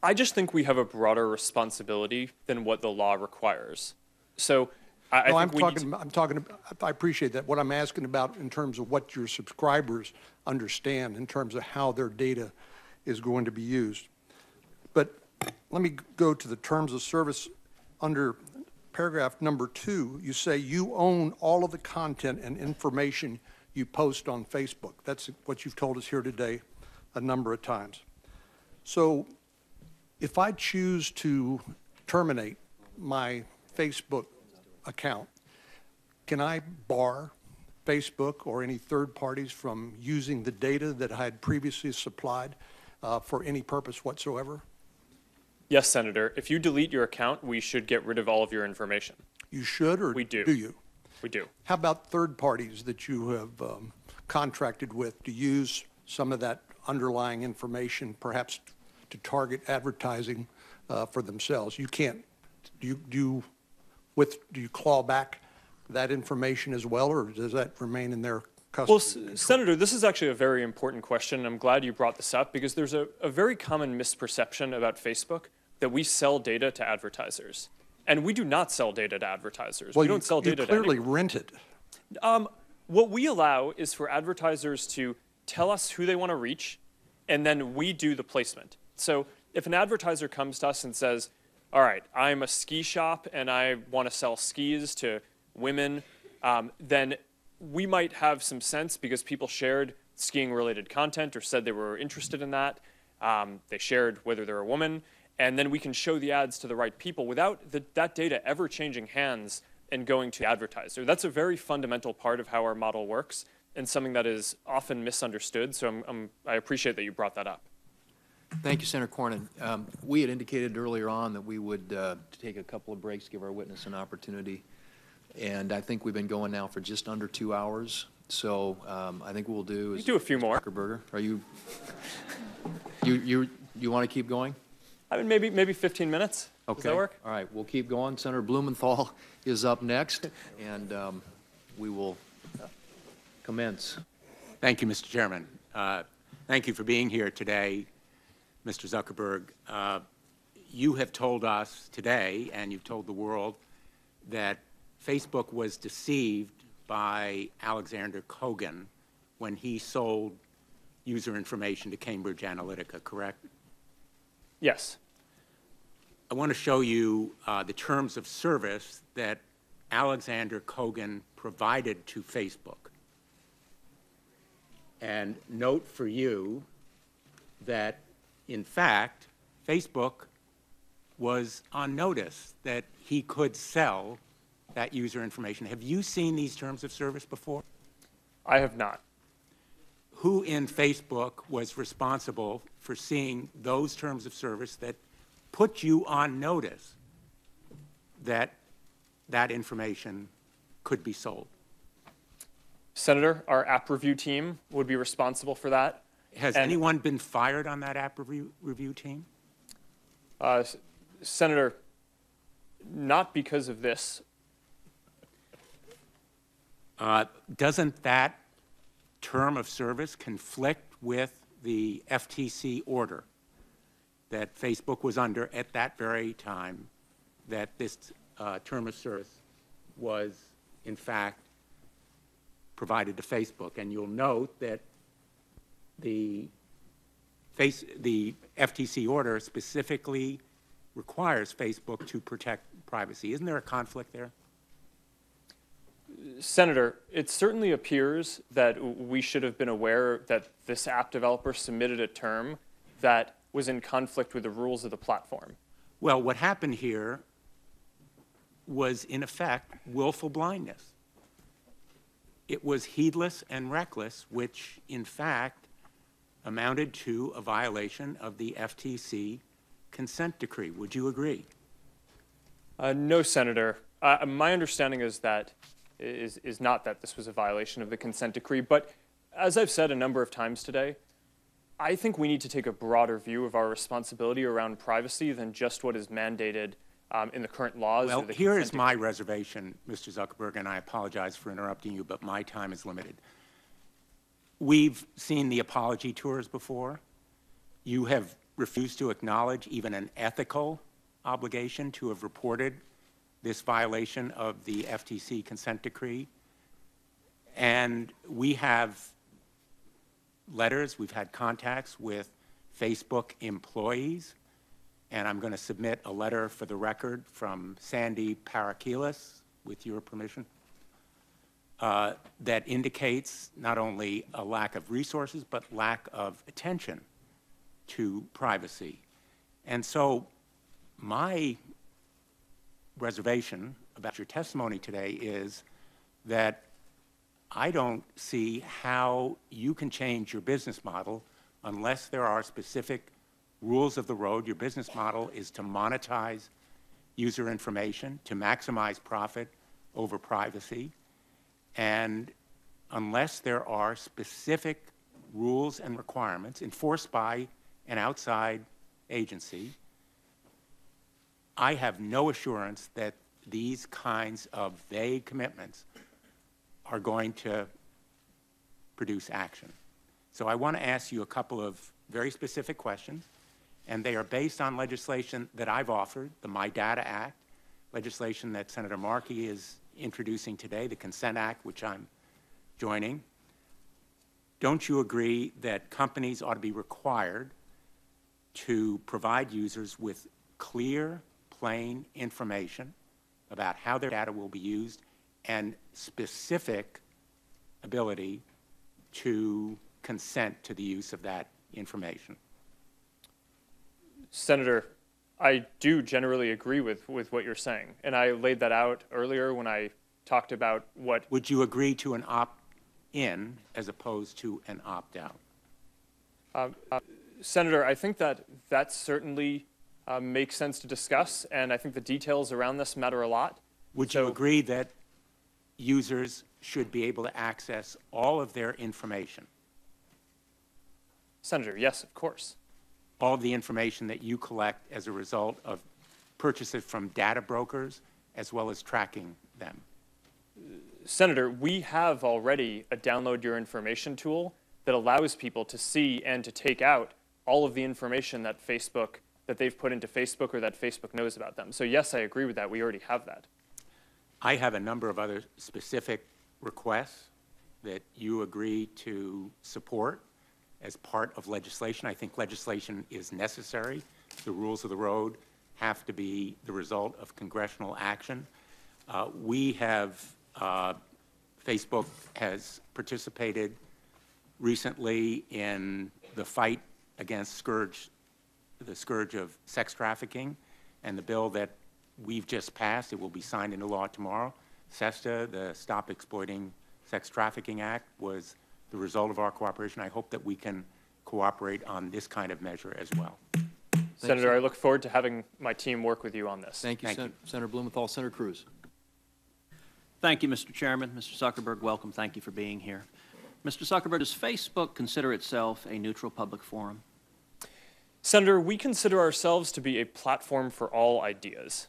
I just think we have a broader responsibility than what the law requires. So I appreciate that. What I'm asking about in terms of what your subscribers understand in terms of how their data is going to be used. But let me go to the terms of service. Under paragraph number 2, you say you own all of the content and information you post on Facebook. That's what you've told us here today a number of times. So if I choose to terminate my Facebook account, can I bar Facebook or any third parties from using the data that I had previously supplied for any purpose whatsoever? Yes, Senator. If you delete your account, we should get rid of all of your information. You should, or we do? Do you? We do. How about third parties that you have contracted with to use some of that underlying information, perhaps to target advertising for themselves? You can't. Do you claw back that information as well, or does that remain in their custody? Well, Senator, this is actually a very important question, and I'm glad you brought this up, because there's a very common misperception about Facebook that we sell data to advertisers. And we do not sell data to advertisers. Well, we don't sell data to anyone. You clearly rent it. What we allow is for advertisers to tell us who they want to reach, and then we do the placement. So if an advertiser comes to us and says, all right, I'm a ski shop and I want to sell skis to women, then we might have some sense because people shared skiing-related content or said they were interested in that. They shared whether they're a woman, and then we can show the ads to the right people without that data ever changing hands and going to the advertiser. That's a very fundamental part of how our model works and something that is often misunderstood, so I appreciate that you brought that up. Thank you, Senator Cornyn. We had indicated earlier on that we would take a couple of breaks, give our witness an opportunity, and I think we've been going now for just under 2 hours. So I think what we'll do is do a few more. Zuckerberg, are you want to keep going? I mean, maybe 15 minutes. Okay. Does that work? All right, we'll keep going. Senator Blumenthal is up next, and we will commence. Thank you, Mr. Chairman. Thank you for being here today, Mr. Zuckerberg. You have told us today, and you've told the world, that Facebook was deceived by Alexander Kogan when he sold user information to Cambridge Analytica, correct? Yes. I want to show you the terms of service that Alexander Kogan provided to Facebook. And note for you that, in fact, Facebook was on notice that he could sell that user information. Have you seen these terms of service before? I have not. Who in Facebook was responsible for seeing those terms of service that put you on notice that that information could be sold? Senator, our app review team would be responsible for that. Has anyone been fired on that app review team? Senator, not because of this. Doesn't that term of service conflict with the FTC order that Facebook was under at that very time that this term of service was, in fact, provided to Facebook? And you'll note that the FTC order specifically requires Facebook to protect privacy. Isn't there a conflict there? Senator, it certainly appears that we should have been aware that this app developer submitted a term that was in conflict with the rules of the platform. Well, what happened here was, in effect, willful blindness. It was heedless and reckless, which, in fact, amounted to a violation of the FTC consent decree. Would you agree? No, Senator. My understanding is that is not that this was a violation of the consent decree, but as I've said a number of times today, I think we need to take a broader view of our responsibility around privacy than just what is mandated in the current laws. Well, here is my reservation, Mr. Zuckerberg, and I apologize for interrupting you, but my time is limited. We've seen the apology tours before. You have refused to acknowledge even an ethical obligation to have reported this violation of the FTC consent decree. And we have letters, we've had contacts with Facebook employees, and I'm going to submit a letter for the record from Sandy Parakilas, with your permission, that indicates not only a lack of resources, but lack of attention to privacy. And so my reservation about your testimony today is that I don't see how you can change your business model unless there are specific rules of the road. Your business model is to monetize user information, to maximize profit over privacy. And unless there are specific rules and requirements enforced by an outside agency, I have no assurance that these kinds of vague commitments are going to produce action. So I want to ask you a couple of very specific questions, and they are based on legislation that I've offered, the My Data Act, legislation that Senator Markey is introducing today, the Consent Act, which I'm joining. Don't you agree that companies ought to be required to provide users with clear, plain information about how their data will be used and specific ability to consent to the use of that information? Senator, I do generally agree with what you're saying, and I laid that out earlier when I talked about what... Would you agree to an opt-in as opposed to an opt-out? Senator, I think that certainly makes sense to discuss, and I think the details around this matter a lot. Would you agree that users should be able to access all of their information? Senator, yes, of course. All of the information that you collect as a result of purchases from data brokers, as well as tracking them? Senator, we have already a download your information tool that allows people to see and to take out all of the information that they've put into Facebook or that Facebook knows about them. So yes, I agree with that. We already have that. I have a number of other specific requests that you agree to support as part of legislation. I think legislation is necessary. The rules of the road have to be the result of congressional action. Facebook has participated recently in the fight against the scourge of sex trafficking, and the bill that we've just passed, it will be signed into law tomorrow. SESTA, the Stop Exploiting Sex Trafficking Act, was the result of our cooperation. I hope that we can cooperate on this kind of measure as well. Senator, I look forward to having my team work with you on this. Thank you. Senator Blumenthal. Senator Cruz. Thank you, Mr. Chairman. Mr. Zuckerberg, welcome. Thank you for being here. Mr. Zuckerberg, does Facebook consider itself a neutral public forum? Senator, we consider ourselves to be a platform for all ideas.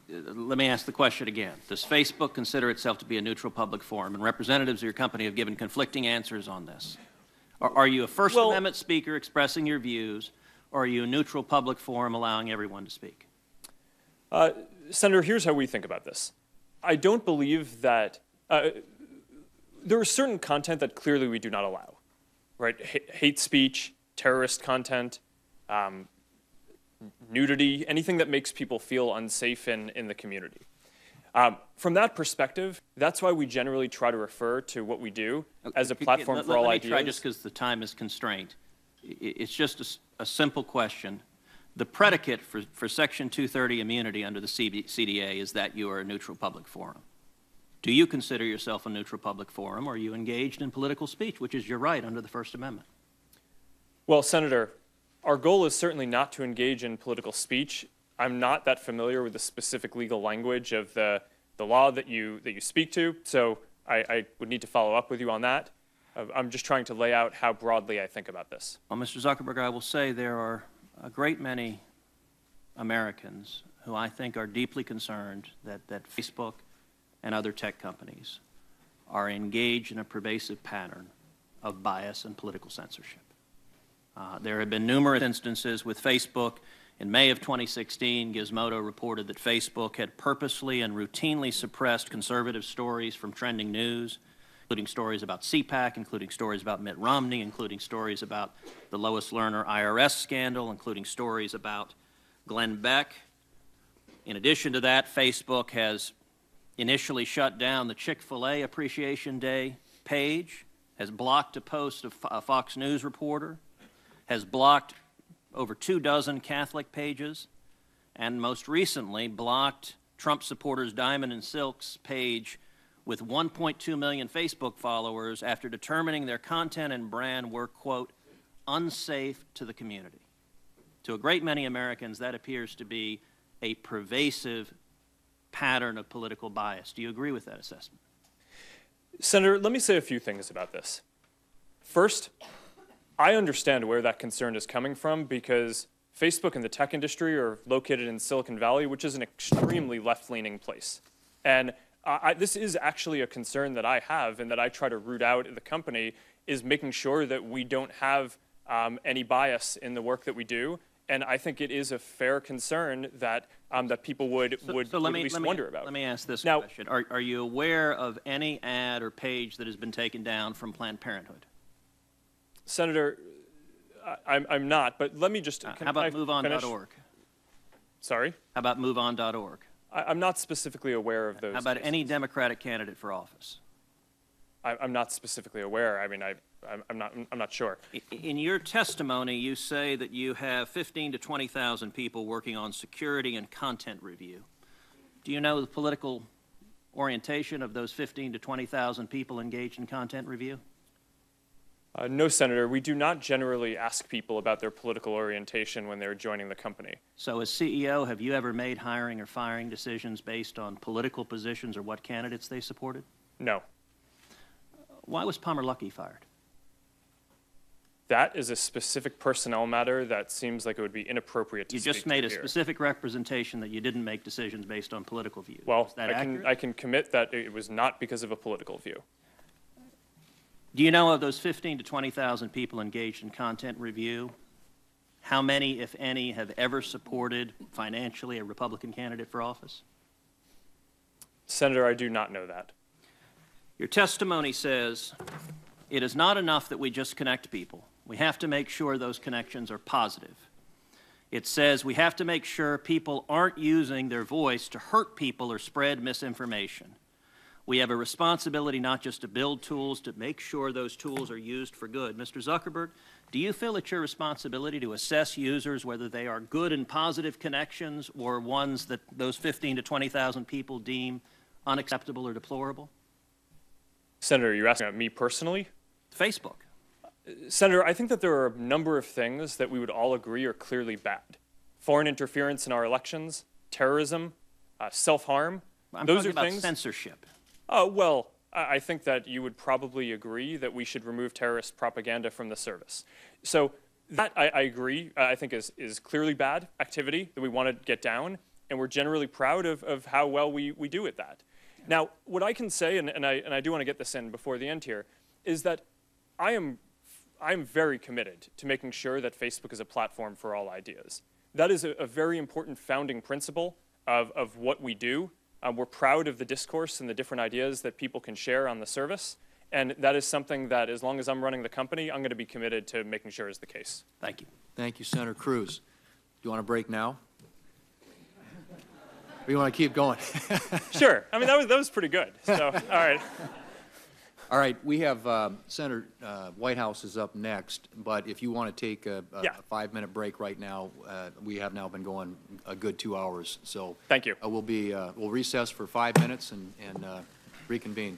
let me ask the question again. Does Facebook consider itself to be a neutral public forum? And representatives of your company have given conflicting answers on this. Are you a First Amendment speaker expressing your views, or are you a neutral public forum allowing everyone to speak? Senator, here's how we think about this. I don't believe that there is certain content that clearly we do not allow, right? Hate speech, terrorist content, nudity, anything that makes people feel unsafe in the community. From that perspective, that's why we generally try to refer to what we do as a platform for all ideas. Let me try, just because the time is constrained. It's just a simple question. The predicate for Section 230 immunity under the CDA is that you are a neutral public forum. Do you consider yourself a neutral public forum, or are you engaged in political speech, which is your right under the First Amendment? Well, Senator, our goal is certainly not to engage in political speech. I'm not that familiar with the specific legal language of the law that you speak to, so I would need to follow up with you on that. I'm just trying to lay out how broadly I think about this. Well, Mr. Zuckerberg, I will say there are a great many Americans who I think are deeply concerned that Facebook and other tech companies are engaged in a pervasive pattern of bias and political censorship. There have been numerous instances with Facebook. In May of 2016, Gizmodo reported that Facebook had purposely and routinely suppressed conservative stories from trending news, including stories about CPAC, including stories about Mitt Romney, including stories about the Lois Lerner IRS scandal, including stories about Glenn Beck. In addition to that, Facebook has initially shut down the Chick-fil-A Appreciation Day page, has blocked a post of a Fox News reporter, has blocked over 24 Catholic pages, and most recently blocked Trump supporters Diamond and Silk's page with 1.2 million Facebook followers after determining their content and brand were, quote, unsafe to the community. To a great many Americans, that appears to be a pervasive pattern of political bias. Do you agree with that assessment? Senator, let me say a few things about this. First, I understand where that concern is coming from because Facebook and the tech industry are located in Silicon Valley, which is an extremely left-leaning place. And this is actually a concern that I have and that I try to root out in the company, is making sure that we don't have any bias in the work that we do. And I think it is a fair concern that that people would at least wonder about. Let me ask this question. Are you aware of any ad or page that has been taken down from Planned Parenthood? Senator, I'm not, but let me just... How about MoveOn.org? Sorry? How about MoveOn.org? I'm not specifically aware of those. How about any Democratic candidate for office? I'm not specifically aware. I mean, I'm not sure. In your testimony, you say that you have 15,000 to 20,000 people working on security and content review. Do you know the political orientation of those 15,000 to 20,000 people engaged in content review? No, Senator. We do not generally ask people about their political orientation when they're joining the company. So as CEO, have you ever made hiring or firing decisions based on political positions or what candidates they supported? No. Why was Palmer Luckey fired? That is a specific personnel matter that seems like it would be inappropriate to speak to here. You just made a specific representation that you didn't make decisions based on political views. Well, is that accurate? I can commit that it was not because of a political view. Do you know of those 15,000 to 20,000 people engaged in content review, how many, if any, have ever supported financially a Republican candidate for office? Senator, I do not know that. Your testimony says it is not enough that we just connect people. We have to make sure those connections are positive. It says we have to make sure people aren't using their voice to hurt people or spread misinformation. We have a responsibility not just to build tools, to make sure those tools are used for good. Mr. Zuckerberg, do you feel it's your responsibility to assess users whether they are good and positive connections or ones that those 15,000 to 20,000 people deem unacceptable or deplorable? Senator, you're asking about me personally? Facebook. Senator, I think that there are a number of things that we would all agree are clearly bad. Foreign interference in our elections, terrorism, self-harm. Those are things. Censorship. Well, I think that you would probably agree that we should remove terrorist propaganda from the service. So that, I agree, I think is clearly bad activity that we want to get down. and we're generally proud of how well we do at that. Now, what I can say, and I do want to get this in before the end here, is that I am very committed to making sure that Facebook is a platform for all ideas. That is a very important founding principle of what we do. We're proud of the discourse and the different ideas that people can share on the service. And that is something that, as long as I'm running the company, I'm going to be committed to making sure is the case. Thank you. Thank you, Senator Cruz. Do you want a break now? Or you want to keep going? Sure. I mean, that was pretty good. So, all right. All right, we have Senator Whitehouse is up next, but if you want to take a 5-minute break right now, we have now been going a good 2 hours. So thank you. We'll recess for 5 minutes and reconvene.